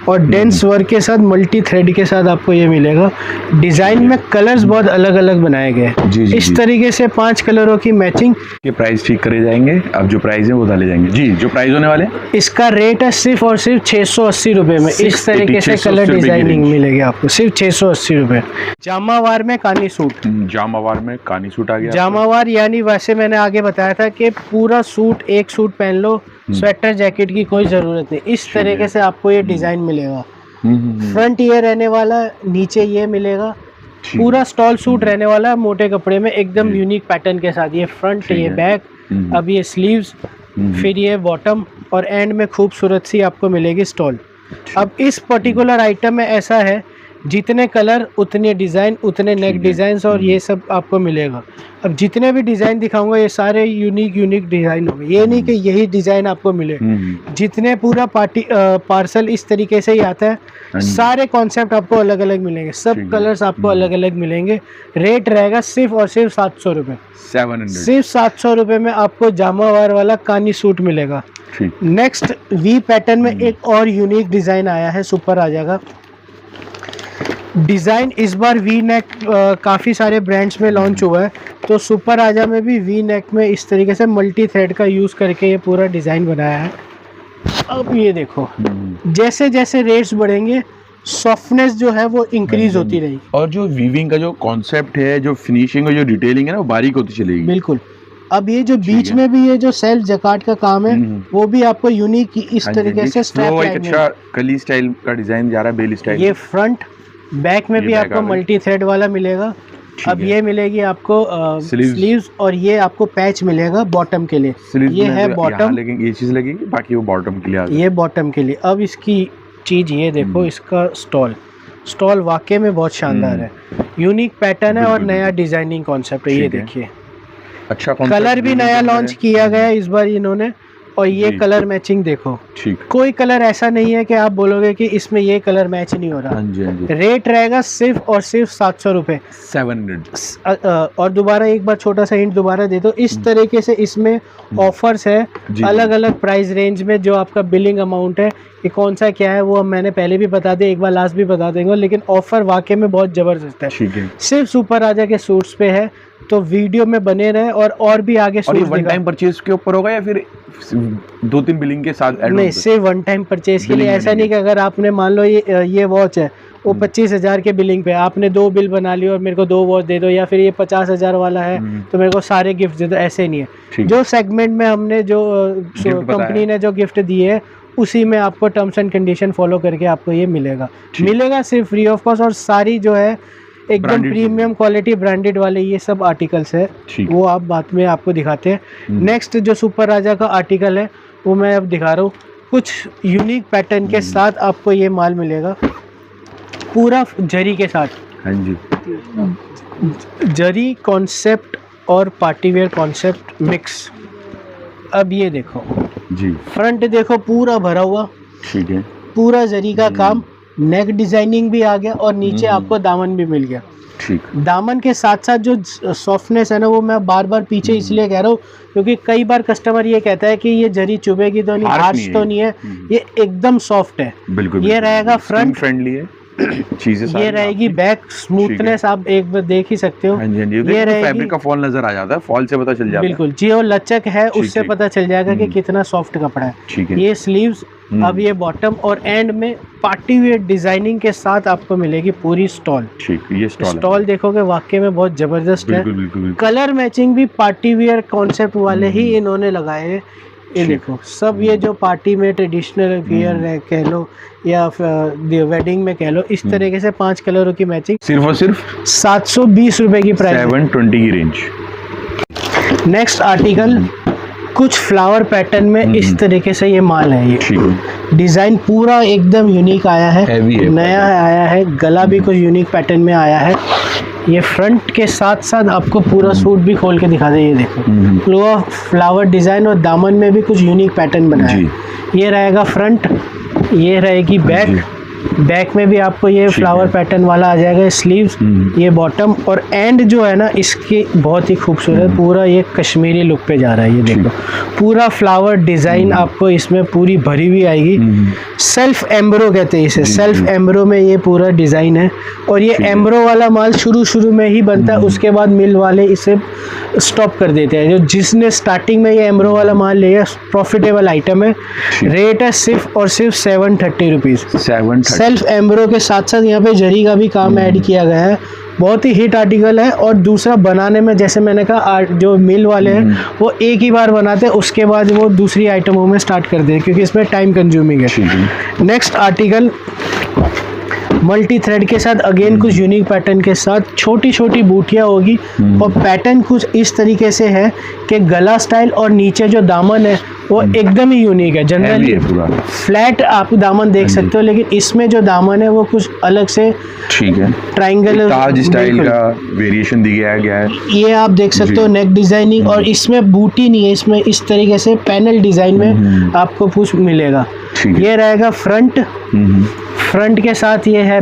और डेंस वर्क के साथ मल्टी थ्रेड के साथ आपको ये मिलेगा। डिजाइन में कलर्स बहुत अलग अलग बनाए गए हैं। इस तरीके से 5 कलरों की मैचिंग के प्राइस ठीक करे जाएंगे। अब जो प्राइस है वो डाले जाएंगे जी। जो प्राइस होने वाले इसका रेट है सिर्फ और सिर्फ 680 रुपए में। इस तरीके से कलर डिजाइनिंग मिलेगी आपको सिर्फ 680 रुपए। जामावार में कानी सूट, जामावार में कानी सूट आ गया। जामावार यानी वैसे मैंने आगे बताया था कि पूरा सूट एक सूट पहन लो, स्वेटर जैकेट की कोई जरूरत नहीं। इस तरीके से आपको ये डिजाइन मिलेगा। फ्रंट ये रहने वाला, नीचे ये मिलेगा। पूरा स्टॉल सूट रहने वाला है मोटे कपड़े में, एकदम यूनिक पैटर्न के साथ। ये फ्रंट, ये बैक, अब ये स्लीव्स, फिर ये बॉटम और एंड में खूबसूरत सी आपको मिलेगी स्टॉल। अब इस पर्टिकुलर आइटम में ऐसा है, जितने कलर उतने डिज़ाइन, उतने नेक डिज़ाइंस और ये सब आपको मिलेगा। अब जितने भी डिज़ाइन दिखाऊंगा ये सारे यूनिक डिज़ाइन होंगे। ये नहीं कि यही डिज़ाइन आपको मिले। जितने पूरा पार्सल इस तरीके से ही आता है, सारे कॉन्सेप्ट आपको अलग अलग मिलेंगे, सब कलर्स आपको अलग अलग मिलेंगे। रेट रहेगा सिर्फ और सिर्फ 700 रुपये। सिर्फ 700 रुपये में आपको जामावार वाला कानी सूट मिलेगा। नेक्स्ट वी पैटर्न में एक और यूनिक डिज़ाइन आया है, सुपर आ जाएगा डिज़ाइन। इस बार वी नेक काफ़ी सारे ब्रांड्स में लॉन्च हुआ है, तो सुपर आजा में भी वी नेक में इस तरीके से मल्टी थ्रेड का यूज़ करके ये पूरा डिज़ाइन बनाया है। अब ये देखो, जैसे जैसे रेट्स बढ़ेंगे सॉफ्टनेस जो है वो इंक्रीज होती रहेगी। और जो वीविंग का जो कॉन्सेप्ट है, जो फिनिशिंग और जो डिटेलिंग है ना, वो बारीक होती चलेगी। बिल्कुल। अब ये जो बीच में भी ये जो सेल्फ जकार्ड का काम है वो भी आपको यूनिक इस तरीके से स्ट्रैप लाइन में, अच्छा कली स्टाइल का डिजाइन जा रहा है, बेली स्टाइल। ये फ्रंट बैक में भी आपको मल्टी थ्रेड वाला मिलेगा। अब ये मिलेगी आपको स्लीव्स और ये आपको पैच मिलेगा बॉटम के लिए। ये है बॉटम, लेकिन ये चीज लगेगी, बाकी वो बॉटम के लिए। ये बॉटम के लिए। अब इसकी चीज ये देखो, इसका स्टॉल वाकई में बहुत शानदार है, यूनिक पैटर्न है और नया डिजाइनिंग कॉन्सेप्ट है। ये देखिए, अच्छा कलर भी नया लॉन्च किया गया है इस बार इन्होंने। और ये कलर मैचिंग देखो, कोई कलर ऐसा नहीं है कि आप बोलोगे कि इसमें ये कलर मैच नहीं हो रहा। रेट रहेगा सिर्फ और सिर्फ 700 रुपये, 700। और दोबारा एक बार छोटा सा हिंट दोबारा दे दो, इस तरीके से इसमें ऑफर्स है अलग अलग प्राइस रेंज में। जो आपका बिलिंग अमाउंट है कि कौन सा क्या है वो मैंने पहले भी बता दिया, एक बार लास्ट भी बता देंगे, लेकिन ऑफर वाकई में बहुत ज़बरदस्त है। सिर्फ सुपर आजा के सूट्स पे है, तो वीडियो में बने रहे और भी आगे सूट्स। वन टाइम परचेज के ऊपर होगा या फिर 2-3 बिलिंग के साथ? नहीं, सिर्फ वन टाइम परचेज के लिए। ऐसा नहीं कि अगर आपने मान लो ये वॉच है वो 25,000 के बिलिंग पे, आपने 2 बिल बना लिया और मेरे को 2 वॉच दे दो, या फिर ये 50,000 वाला है तो मेरे को सारे गिफ्ट दे दो, ऐसे नहीं है। जो सेगमेंट में हमने जो कंपनी ने जो गिफ्ट दिए है उसी में आपको टर्म्स एंड कंडीशन फॉलो करके आपको ये मिलेगा सिर्फ फ्री ऑफ कॉस्ट। और सारी जो है एकदम प्रीमियम क्वालिटी ब्रांडेड वाले ये सब आर्टिकल्स है, वो आप बाद में आपको दिखाते हैं। नेक्स्ट जो सुपर राजा का आर्टिकल है वो मैं अब दिखा रहा हूँ, कुछ यूनिक पैटर्न के साथ आपको ये माल मिलेगा, पूरा जरी के साथ। हाँ जी, जरी कॉन्सेप्ट और पार्टीवेयर कॉन्सेप्ट मिक्स। अब ये देखो जी, फ्रंट देखो पूरा भरा हुआ, ठीक है, पूरा जरी का काम, नेक डिजाइनिंग भी आ गया और नीचे आपको दामन भी मिल गया। ठीक। दामन के साथ साथ जो सॉफ्टनेस है ना, वो मैं बार बार पीछे इसलिए कह रहा हूँ क्योंकि कई बार कस्टमर ये कहता है कि ये जरी चुभेगी तो नहीं, हार्श तो नहीं है। ये एकदम सॉफ्ट है। बिल्कुल। ये रहेगा फ्रंट फ्रेंडली है, चीजें ये रहेगी बैक स्मूथनेस, आप एक बार देख ही सकते हो। ये रहेगी, फैब्रिक का फॉल नजर आ जाता है, फॉल से पता चल जाता है। बिल्कुल जी, और लचक है उससे पता चल जाएगा कि कितना सॉफ्ट कपड़ा है। ठीक है। ये स्लीव्स, अब ये बॉटम और एंड में पार्टी वेयर डिजाइनिंग के साथ आपको मिलेगी पूरी स्टॉल। ठीक, ये स्टॉल देखोगे वाकई में बहुत जबरदस्त है। बिल्कुल। कलर मैचिंग भी पार्टी वेयर कॉन्सेप्ट वाले ही इन्होंने लगाए हैं। ये देखो, सब ये जो पार्टी में ट्रेडिशनल वियर कह लो या वेडिंग में कह लो, इस तरीके से 5 कलरों की मैचिंग सिर्फ और सिर्फ 720 रुपए की प्राइस, 720 की रेंज। नेक्स्ट आर्टिकल कुछ फ्लावर पैटर्न में इस तरीके से ये माल है। ये डिजाइन पूरा एकदम यूनिक आया है, नया आया है, गला भी कुछ यूनिक पैटर्न में आया है। ये फ्रंट के साथ साथ आपको पूरा सूट भी खोल के दिखा दे। ये देखो पूरा फ्लावर डिजाइन और दामन में भी कुछ यूनिक पैटर्न बना है। ये रहेगा फ्रंट, ये रहेगी बैक बैक में भी आपको ये फ्लावर पैटर्न वाला आ जाएगा, स्लीव्स, ये बॉटम और एंड जो है ना इसकी बहुत ही खूबसूरत, पूरा ये कश्मीरी लुक पे जा रहा है। ये देखो पूरा फ्लावर डिजाइन आपको इसमें पूरी भरी हुई आएगी। सेल्फ एम्ब्रो कहते हैं इसे, सेल्फ एम्ब्रो में ये पूरा डिजाइन है और ये एम्ब्रो वाला माल शुरू में ही बनता है, उसके बाद मिल वाले इसे स्टॉप कर देते हैं। जो जिसने स्टार्टिंग में ये एम्ब्रो वाला माल लिया, प्रॉफिटेबल आइटम है। रेट है सिर्फ और सिर्फ 730 रुपीज़। सेल्फ एम्ब्रो के साथ साथ यहाँ पे जरी का भी काम ऐड किया गया है। बहुत ही हिट आर्टिकल है और दूसरा बनाने में जैसे मैंने कहा जो मिल वाले हैं वो एक ही बार बनाते हैं, उसके बाद वो दूसरी आइटमों में स्टार्ट कर देते हैं क्योंकि इसमें टाइम कंज्यूमिंग है। नेक्स्ट आर्टिकल मल्टी थ्रेड के साथ अगेन कुछ यूनिक पैटर्न के साथ छोटी छोटी बूटियाँ होगी और पैटर्न कुछ इस तरीके से है कि गला स्टाइल और नीचे जो दामन है वो एकदम ही यूनिक है। जनरली फ्लैट आप दामन देख सकते हो, लेकिन इसमें जो दामन है वो कुछ अलग से ठीक है, ट्रायंगल ताज स्टाइल का वेरिएशन दिया गया है। ये आप देख सकते हो नेक डिजाइनिंग, और इसमें बूटी नहीं है, इसमें इस तरीके से पैनल डिजाइन में आपको कुछ मिलेगा। ये रहेगा फ्रंट के साथ ये है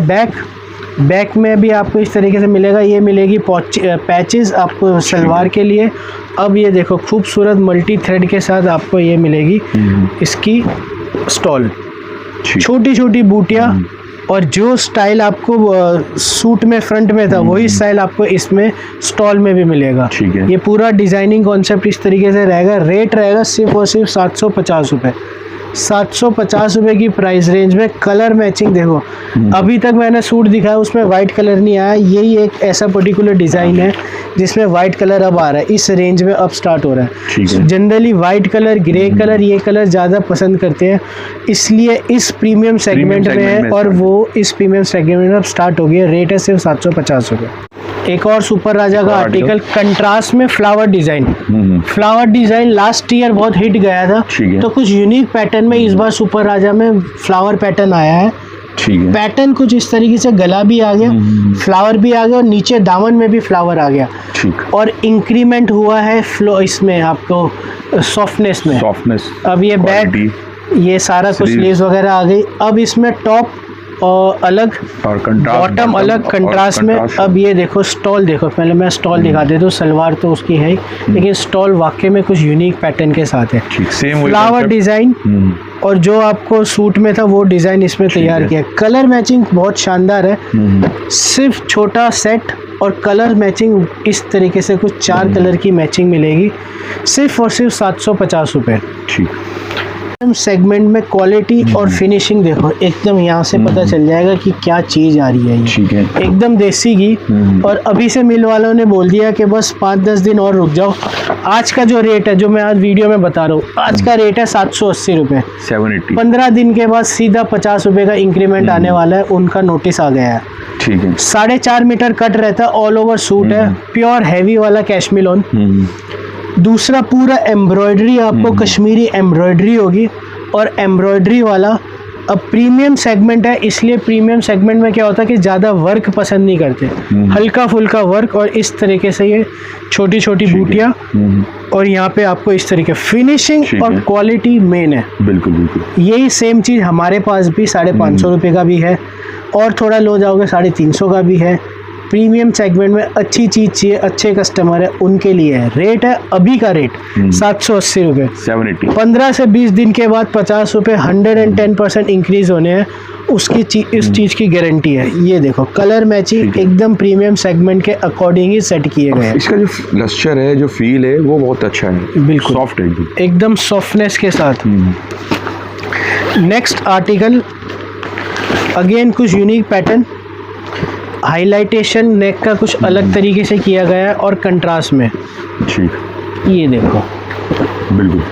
बैक में भी आपको इस तरीके से मिलेगा। ये मिलेगी पैचेस आपको सलवार के लिए। अब ये देखो खूबसूरत मल्टी थ्रेड के साथ आपको ये मिलेगी इसकी स्टॉल, छोटी छोटी बूटियाँ, और जो स्टाइल आपको सूट में फ्रंट में था वही स्टाइल आपको इसमें स्टॉल में भी मिलेगा। ये पूरा डिजाइनिंग कॉन्सेप्ट इस तरीके से रहेगा। रेट रहेगा सिर्फ और सिर्फ 750 रुपये। 750 रुपये की प्राइस रेंज में। कलर मैचिंग देखो, अभी तक मैंने सूट दिखाया उसमें वाइट कलर नहीं आया, यही एक ऐसा पर्टिकुलर डिज़ाइन है जिसमें वाइट कलर अब आ रहा है, इस रेंज में अब स्टार्ट हो रहा है। Generally white colour, grey colour, ये कलर ज़्यादा पसंद करते हैं, इसलिए इस प्रीमियम सेगमेंट में है और वो इस प्रीमियम सेगमेंट में अब स्टार्ट हो गया। रेट है सिर्फ 750 रुपये। एक और सुपर राजा का आर्टिकल कंट्रास्ट में फ्लावर डिजाइन लास्ट ईयर बहुत हिट गया था, तो कुछ यूनिक पैटर्न में इस बार सुपर राजा में फ्लावर पैटर्न आया है। पैटर्न कुछ इस तरीके से, गला भी आ गया, फ्लावर भी आ गया और नीचे दामन में भी फ्लावर आ गया, और इंक्रीमेंट हुआ है फ्लो इसमें आपको सॉफ्टनेस में। अब ये बैक, ये सारा कुछ लेस वगैरह आ गई। अब इसमें टॉप और अलग और बॉटम अलग कंट्रास्ट में। अब ये देखो स्टॉल, देखो पहले मैं स्टॉल दिखा देता हूँ। सलवार तो उसकी है लेकिन स्टॉल वाकई में कुछ यूनिक पैटर्न के साथ है। फ्लावर डिजाइन और जो आपको सूट में था वो डिजाइन इसमें तैयार किया। कलर मैचिंग बहुत शानदार है। सिर्फ छोटा सेट और कलर मैचिंग इस तरीके से कुछ 4 कलर की मैचिंग मिलेगी, सिर्फ और सिर्फ 750 रुपये। सेगमेंट में क्वालिटी और फिनिशिंग देखो, एकदम यहाँ से पता चल जाएगा कि क्या चीज़ आ रही है ये। एकदम देसी घी, और अभी से मिल वालों ने बोल दिया कि बस 5-10 दिन और रुक जाओ। आज का जो रेट है, जो मैं आज वीडियो में बता रहा हूँ, आज का रेट है 780 रुपये। 15 दिन के बाद सीधा 50 रुपये का इंक्रीमेंट आने वाला है, उनका नोटिस आ गया है। 4.5 मीटर कट रहता है, ऑल ओवर सूट है, प्योर हैवी वाला कैशमिलोन। दूसरा पूरा एम्ब्रॉयडरी, आपको कश्मीरी एम्ब्रॉयडरी होगी, और एम्ब्रॉयडरी वाला अब प्रीमियम सेगमेंट है, इसलिए प्रीमियम सेगमेंट में क्या होता है कि ज़्यादा वर्क पसंद नहीं करते, हल्का फुल्का वर्क, और इस तरीके से ये छोटी छोटी बूटियाँ, और यहाँ पे आपको इस तरीके फिनिशिंग और क्वालिटी मेन है। बिल्कुल यही सेम चीज़ हमारे पास भी 550 रुपये का भी है, और थोड़ा लो जाओगे 350 का भी है। प्रीमियम सेगमेंट में अच्छी चीज़ चाहिए, अच्छे कस्टमर है, उनके लिए है। रेट है अभी का रेट 780 रुपये। 15 से 20 दिन के बाद 50 रुपये 110% इंक्रीज होने हैं, उसकी इस चीज़ की गारंटी है। ये देखो कलर मैचिंग एकदम प्रीमियम सेगमेंट के अकॉर्डिंग ही सेट किए गए हैं। इसका जो लस्टर है, जो फील है, वो बहुत अच्छा है, बिल्कुल सॉफ्ट है, एकदम सॉफ्टनेस के साथ। नेक्स्ट आर्टिकल अगेन कुछ यूनिक पैटर्न, हाइलाइटेशन नेक का कुछ अलग तरीके से किया गया है, और कंट्रास्ट में। ये देखो बिल्कुल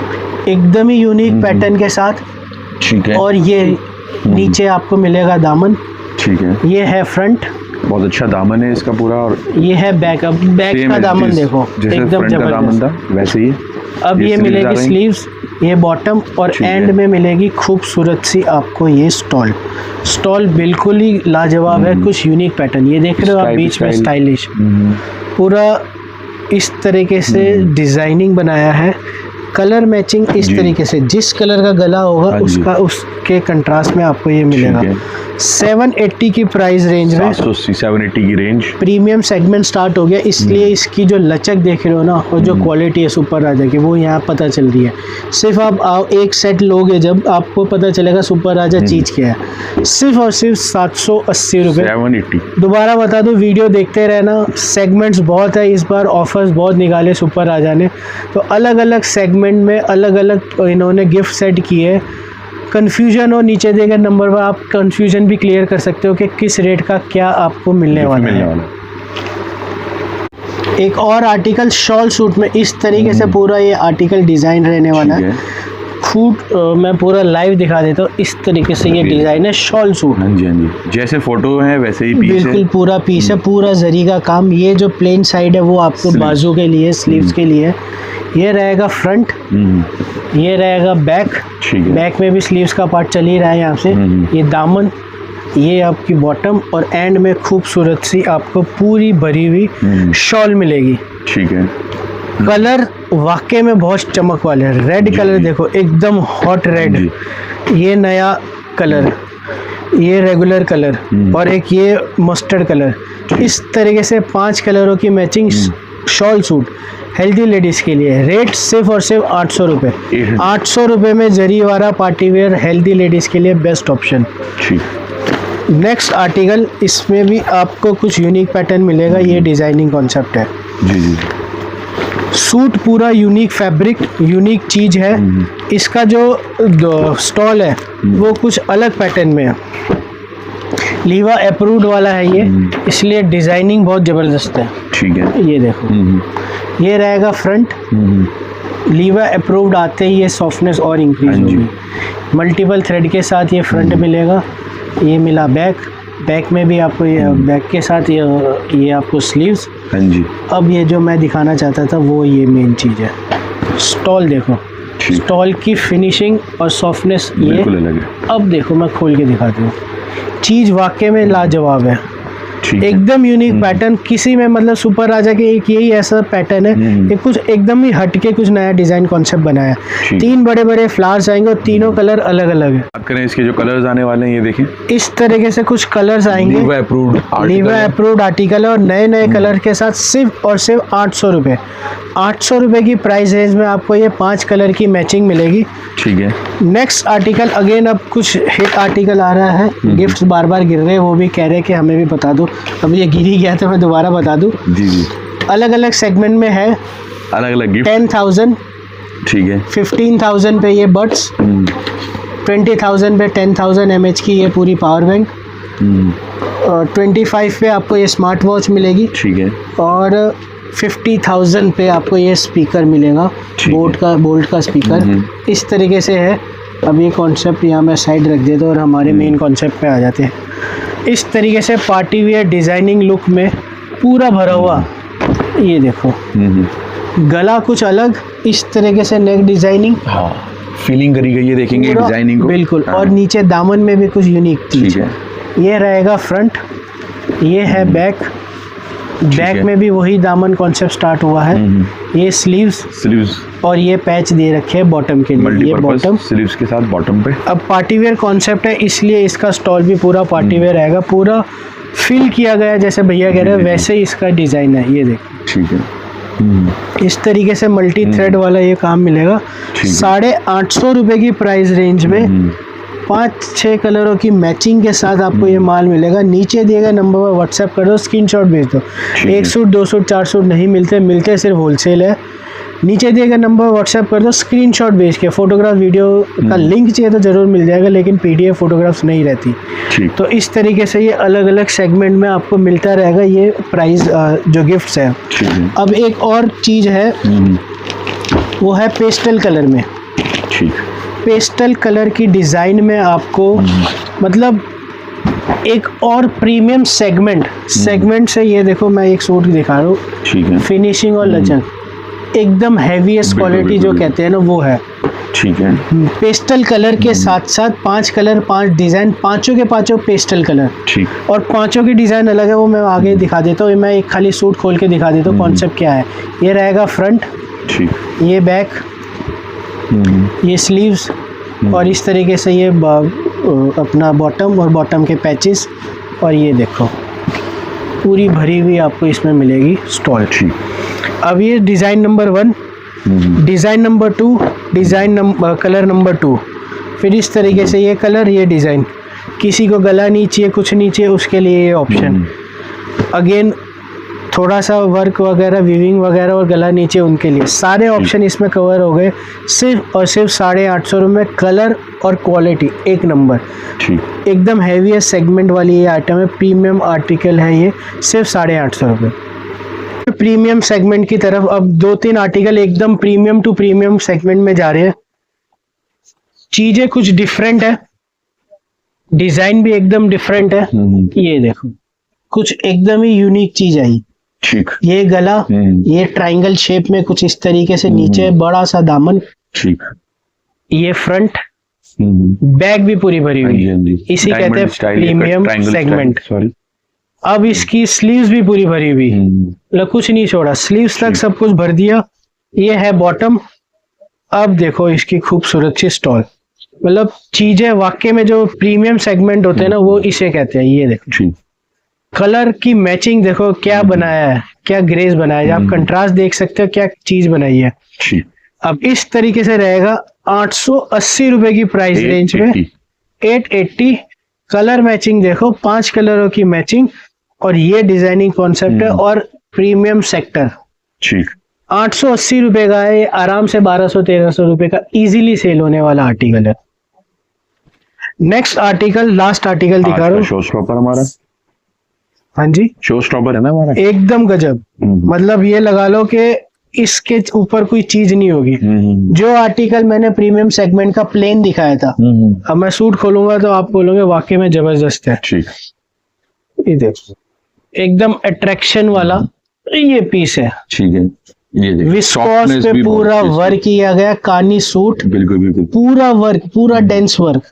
एकदम ही यूनिक पैटर्न के साथ। और ये नीचे आपको मिलेगा दामन। ये है फ्रंट, बहुत अच्छा दामन है इसका पूरा, और ये है बैक। अब बैक का दामन देखो एकदम जबरदस्त, वैसे ही। अब ये मिलेगी स्लीव्स, ये बॉटम, और एंड में मिलेगी खूबसूरत सी आपको ये स्टॉल बिल्कुल ही लाजवाब है, कुछ यूनिक पैटर्न। ये देख रहे हो आप बीच में स्टाइलिश, पूरा इस तरीके से डिज़ाइनिंग बनाया है। कलर मैचिंग इस तरीके से, जिस कलर का गला होगा उसके कंट्रास्ट में आपको ये मिलेगा। 780 की प्राइस रेंज में, 780 की रेंज। प्रीमियम सेगमेंट स्टार्ट हो गया, इसलिए इसकी जो लचक देख रहे हो ना और जो क्वालिटी है सुपर राजा की वो यहाँ पता चल रही है। सिर्फ आप एक सेट लोगे जब आपको पता चलेगा सुपर राजा चीज़ क्या है। सिर्फ और सिर्फ 780 रुपये। 780। दोबारा बता दूं, वीडियो देखते रहना, सेगमेंट्स बहुत है इस बार, ऑफर्स बहुत निकाले सुपर राजा ने, तो अलग अलग सेगमेंट में अलग अलग इन्होंने गिफ्ट सेट किए। कन्फ्यूजन हो, नीचे दिए गए नंबर पर आप कन्फ्यूजन भी क्लियर कर सकते हो कि किस रेट का क्या आपको मिलने वाला है। एक और आर्टिकल शॉल सूट में इस तरीके से पूरा ये आर्टिकल डिज़ाइन रहने वाला है। मैं पूरा लाइव दिखा देता हूँ। इस तरीके से ये डिज़ाइन है शॉल सूट। हाँ जी, हाँ जी, जैसे फोटो है वैसे ही पीस बिल्कुल है। पूरा पीस है, पूरा जरी का काम। ये जो प्लेन साइड है वो आपको बाजू के लिए, स्लीव्स के लिए। ये रहेगा फ्रंट, ये रहेगा बैक। बैक में भी स्लीव्स का पार्ट चल ही रहा है यहाँ से। ये दामन, ये आपकी बॉटम, और एंड में खूबसूरत सी आपको पूरी भरी हुई शॉल मिलेगी। ठीक है। कलर वाकई में बहुत चमक वाले हैं। रेड कलर देखो, एकदम हॉट रेड। ये नया कलर, ये रेगुलर कलर, और एक ये मस्टर्ड कलर। इस तरीके से 5 कलरों की matching shawl suit healthy ladies के लिए। रेट सिर्फ और सिर्फ 800 रुपये। 800 रुपये में जरी वाला पार्टी वेयर हेल्दी लेडीज़ के लिए बेस्ट ऑप्शन। नेक्स्ट आर्टिकल, इसमें भी आपको कुछ यूनिक पैटर्न मिलेगा। ये डिज़ाइनिंग कॉन्सेप्ट है। जी। सूट पूरा यूनिक फैब्रिक, यूनिक चीज़ है। इसका जो स्टॉल है वो कुछ अलग पैटर्न में है। लीवा अप्रूव्ड वाला है ये, इसलिए डिज़ाइनिंग बहुत ज़बरदस्त है। ठीक है। ये देखो, ये रहेगा फ्रंट। लीवा अप्रूव्ड आते ही ये सॉफ्टनेस और इंक्रीज होगी। मल्टीपल थ्रेड के साथ ये फ्रंट मिलेगा। ये मिला बैक, बैक में भी आपको ये बैक के साथ ये आपको स्लीव्स। हाँ जी। अब ये जो मैं दिखाना चाहता था वो ये मेन चीज़ है। स्टॉल देखो, स्टॉल की फिनिशिंग और सॉफ्टनेस ये अलग है। अब देखो मैं खोल के दिखाती हूँ, चीज़ वाकई में लाजवाब है। एकदम यूनिक पैटर्न, किसी में मतलब सुपर राजा के एक यही ऐसा पैटर्न है। ये कुछ एकदम ही हटके कुछ नया डिजाइन कॉन्सेप्ट बनाया। 3 बड़े बड़े फ्लावर्स आएंगे और तीनों कलर अलग अलग है। बात करें इसके जो कलर्स आने वाले हैं, ये देखें इस तरीके से कुछ कलर्स आएंगे। लीवा अप्रूव्ड आर्टिकल है और नए नए कलर के साथ सिर्फ और सिर्फ 800 रुपये। 800 रुपये की प्राइस रेंज में आपको ये 5 कलर की मैचिंग मिलेगी। ठीक है। नेक्स्ट आर्टिकल, अगेन अब कुछ हिट आर्टिकल आ रहा है। गिफ्ट्स बार बार गिर रहे हैं, वो भी कह रहे हैं कि हमें भी बता दो। अब ये गिर ही गया तो मैं दोबारा बता दूं। जी। अलग अलग सेगमेंट में है, अलग अलग गिफ्ट। 10,000, ठीक है। 15,000 पे ये बड्स, 20,000 पे 10,000 mAh की ये पूरी पावर बैंक, और 25 पे आपको ये स्मार्ट वॉच मिलेगी। ठीक है। और 50,000 पे आपको ये स्पीकर मिलेगा, बोल्ट का स्पीकर। इस तरीके से है। अब ये कॉन्सेप्ट यहाँ मैं साइड रख देता हूँ और हमारे मेन कॉन्सेप्ट पे आ जाते हैं। इस तरीके से पार्टी वेयर डिज़ाइनिंग लुक में पूरा भरा हुआ। ये देखो, गला कुछ अलग, इस तरीके से नेक डिज़ाइनिंग। हाँ, फीलिंग करी गई है, देखेंगे डिज़ाइनिंग को। बिल्कुल। हाँ। और नीचे दामन में भी कुछ यूनिक चीज़ है। ये रहेगा फ्रंट, ये है बैक। बैक में भी वही दामन कॉन्सेप्ट स्टार्ट हुआ है। ये स्लीव्स और ये पैच दे रखे हैं बॉटम के लिए। ये बॉटम स्लीव्स के साथ बॉटम पे। अब पार्टी वेयर कॉन्सेप्ट है, इसलिए इसका स्टॉल भी पूरा पार्टी वेयर रहेगा। पूरा फिल किया गया जैसे भैया कह रहे हैं वैसे ही इसका डिज़ाइन है। ये देखो, ठीक है। इस तरीके से मल्टी थ्रेड वाला ये काम मिलेगा। 850 रुपये की प्राइस रेंज में 5-6 कलरों की मैचिंग के साथ आपको ये माल मिलेगा। नीचे दिए गए नंबर पर व्हाट्सएप कर दो, स्क्रीनशॉट भेज दो। 1 सूट 2 सूट 4 सूट नहीं मिलते सिर्फ होलसेल है। नीचे दिए गए नंबर पर व्हाट्सएप कर दो, स्क्रीनशॉट भेज के। फोटोग्राफ वीडियो का लिंक चाहिए तो ज़रूर मिल जाएगा, लेकिन PDF फोटोग्राफ्स नहीं रहती। तो इस तरीके से ये अलग अलग सेगमेंट में आपको मिलता रहेगा ये प्राइस जो गिफ्ट्स है। अब एक और चीज़ है, वो है पेस्टल कलर में। पेस्टल कलर की डिज़ाइन में आपको मतलब एक और प्रीमियम सेगमेंट से ये देखो, मैं एक सूट दिखा रहा हूँ। ठीक है। फिनिशिंग और लचक एकदम हैवीएस्ट क्वालिटी जो कहते हैं ना, वो है। ठीक है। पेस्टल कलर के साथ साथ 5 कलर 5 डिज़ाइन, पांचों के पांचों पेस्टल कलर। ठीक। और पांचों की डिज़ाइन अलग है, वो मैं आगे दिखा देता हूँ। मैं एक खाली सूट खोल के दिखा देता हूँ कॉन्सेप्ट क्या है। ये रहेगा फ्रंट। ठीक। ये बैक, ये स्लीव्स और इस तरीके से ये अपना बॉटम और बॉटम के पैचेस, और ये देखो पूरी भरी हुई आपको इसमें मिलेगी स्टॉल। अब ये design number 1, design number 2, colour number 2, फिर इस तरीके से ये कलर, ये डिज़ाइन। किसी को गला नहीं चाहिए, कुछ नहीं चाहिए, उसके लिए ये ऑप्शन। अगेन थोड़ा सा वर्क वगैरह, वीविंग वगैरह और गला नीचे, उनके लिए सारे ऑप्शन इसमें कवर हो गए। सिर्फ और सिर्फ 850 रुपये में कलर और क्वालिटी एक नंबर, एकदम हैवी सेगमेंट वाली ये आइटम है, प्रीमियम आर्टिकल है ये, सिर्फ 850 रुपये। प्रीमियम सेगमेंट की तरफ अब 2-3 आर्टिकल एकदम प्रीमियम टू प्रीमियम सेगमेंट में जा रहे हैं। चीजें कुछ डिफरेंट है, डिजाइन भी एकदम डिफरेंट है। ये देखो कुछ एकदम ही यूनिक चीज आई। ठीक, ये गला, ये ट्रायंगल शेप में कुछ इस तरीके से, नीचे बड़ा सा दामन। ठीक, ये फ्रंट, बैक भी पूरी भरी हुई, इसी कहते हैं प्रीमियम सेगमेंट। अब इसकी स्लीव्स भी पूरी भरी हुई, मतलब कुछ नहीं छोड़ा, स्लीव्स तक सब कुछ भर दिया। ये है बॉटम। अब देखो इसकी खूबसूरत सी स्टॉल, मतलब चीजें वाकई में जो प्रीमियम सेगमेंट होते हैं ना, वो इसे कहते हैं। ये देखो कलर की मैचिंग देखो क्या बनाया है, क्या ग्रेस बनाया है, आप कंट्रास्ट देख सकते हो क्या चीज बनाई है। अब इस तरीके से रहेगा 880 रुपए की प्राइस रेंज में, 880। कलर मैचिंग देखो, 5 कलरों की मैचिंग, और ये डिजाइनिंग कॉन्सेप्ट है और प्रीमियम सेक्टर। 880 रुपए का है, आराम से 1200-1300 रुपए का इजीली सेल होने वाला आर्टिकल है। नेक्स्ट आर्टिकल, लास्ट आर्टिकल दिखा रहा हूँ। शो स्टॉपर हमारा, हाँ जी, शो स्टॉपर है ना हमारा, एकदम गजब। मतलब ये लगा लो कि इसके ऊपर कोई चीज नहीं होगी। जो आर्टिकल मैंने प्रीमियम सेगमेंट का प्लेन दिखाया था, अब मैं सूट खोलूंगा तो आप बोलोगे वाकई में जबरदस्त है। ये देखो एकदम अट्रैक्शन वाला ये पीस है। ठीक है, ये देखो विस्कोस पे पूरा वर्क किया गया, कानी सूट, बिल्कुल पूरा वर्क, पूरा dense work,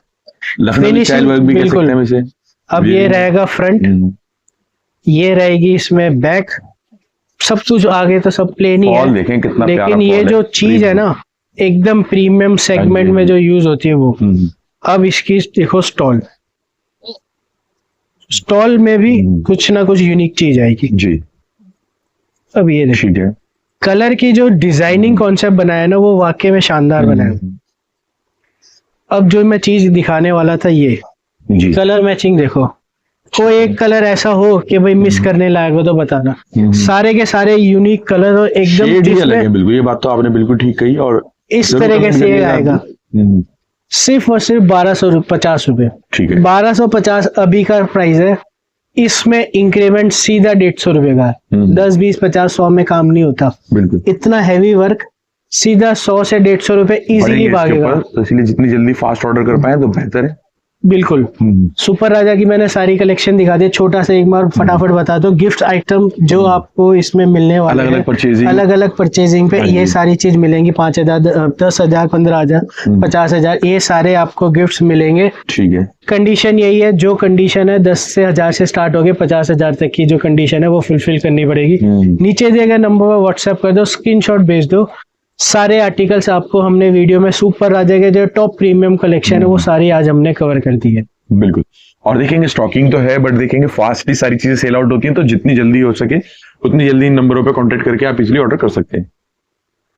Lucknow style work भी कह सकते हैं इसे। अब ये रहेगा फ्रंट, ये रहेगी इसमें बैक, सब कुछ आगे तो सब प्लेन ही है, देखें कितना लेकिन ये जो चीज है ना एकदम प्रीमियम सेगमेंट में जो यूज होती है वो। अब इसकी देखो स्टॉल, स्टॉल में भी कुछ ना कुछ यूनिक चीज आएगी जी। अब ये देखिए कलर की जो डिजाइनिंग कॉन्सेप्ट बनाया ना, वो वाकई में शानदार बनाया। अब जो मैं चीज दिखाने वाला था ये जी, कलर मैचिंग देखो, कोई एक कलर ऐसा हो कि भाई मिस करने लायक हो तो बताना। सारे के सारे यूनिक कलर हो, एकदम अलग है बिल्कुल। ये बात तो आपने बिल्कुल ठीक कही। और इस तरीके से ये आएगा सिर्फ और सिर्फ 1250 रुपए। ठीक है, 1250 अभी का प्राइस है। इसमें इंक्रीमेंट सीधा 150 रुपए का है। 10, 20, 50, 100 में काम नहीं होता। बिल्कुल, इतना हैवी वर्क सीधा 100 से 150 रुपए इजीली भागेगा। तो इसलिए जितनी जल्दी फास्ट ऑर्डर कर पाए तो बेहतर है। बिल्कुल। सुपर राजा की मैंने सारी कलेक्शन दिखा दी। छोटा सा एक बार फटाफट बता दो, गिफ्ट आइटम जो आपको इसमें मिलने वाले हैं, अलग अलग परचेजिंग पे ये सारी चीज मिलेंगी। 5,000, 10,000, 15,000, 50,000, ये सारे आपको गिफ्ट्स मिलेंगे। ठीक है, कंडीशन यही है, जो कंडीशन है 10 से 1000 से स्टार्ट होके 50,000 तक की जो कंडीशन है वो फुलफिल करनी पड़ेगी। नीचे दिए गए नंबर पर व्हाट्सएप कर दो, स्क्रीनशॉट भेज दो। सारे आर्टिकल्स आपको हमने वीडियो में सुपर राजा के जो टॉप प्रीमियम कलेक्शन है वो सारी आज हमने कवर कर दी है। बिल्कुल। और देखेंगे स्टॉकिंग तो है, बट देखेंगे फास्टली सारी चीजें सेल आउट होती हैं, तो जितनी जल्दी हो सके उतनी जल्दी इन नंबरों पे कांटेक्ट करके आप इजीली ऑर्डर कर सकते हैं।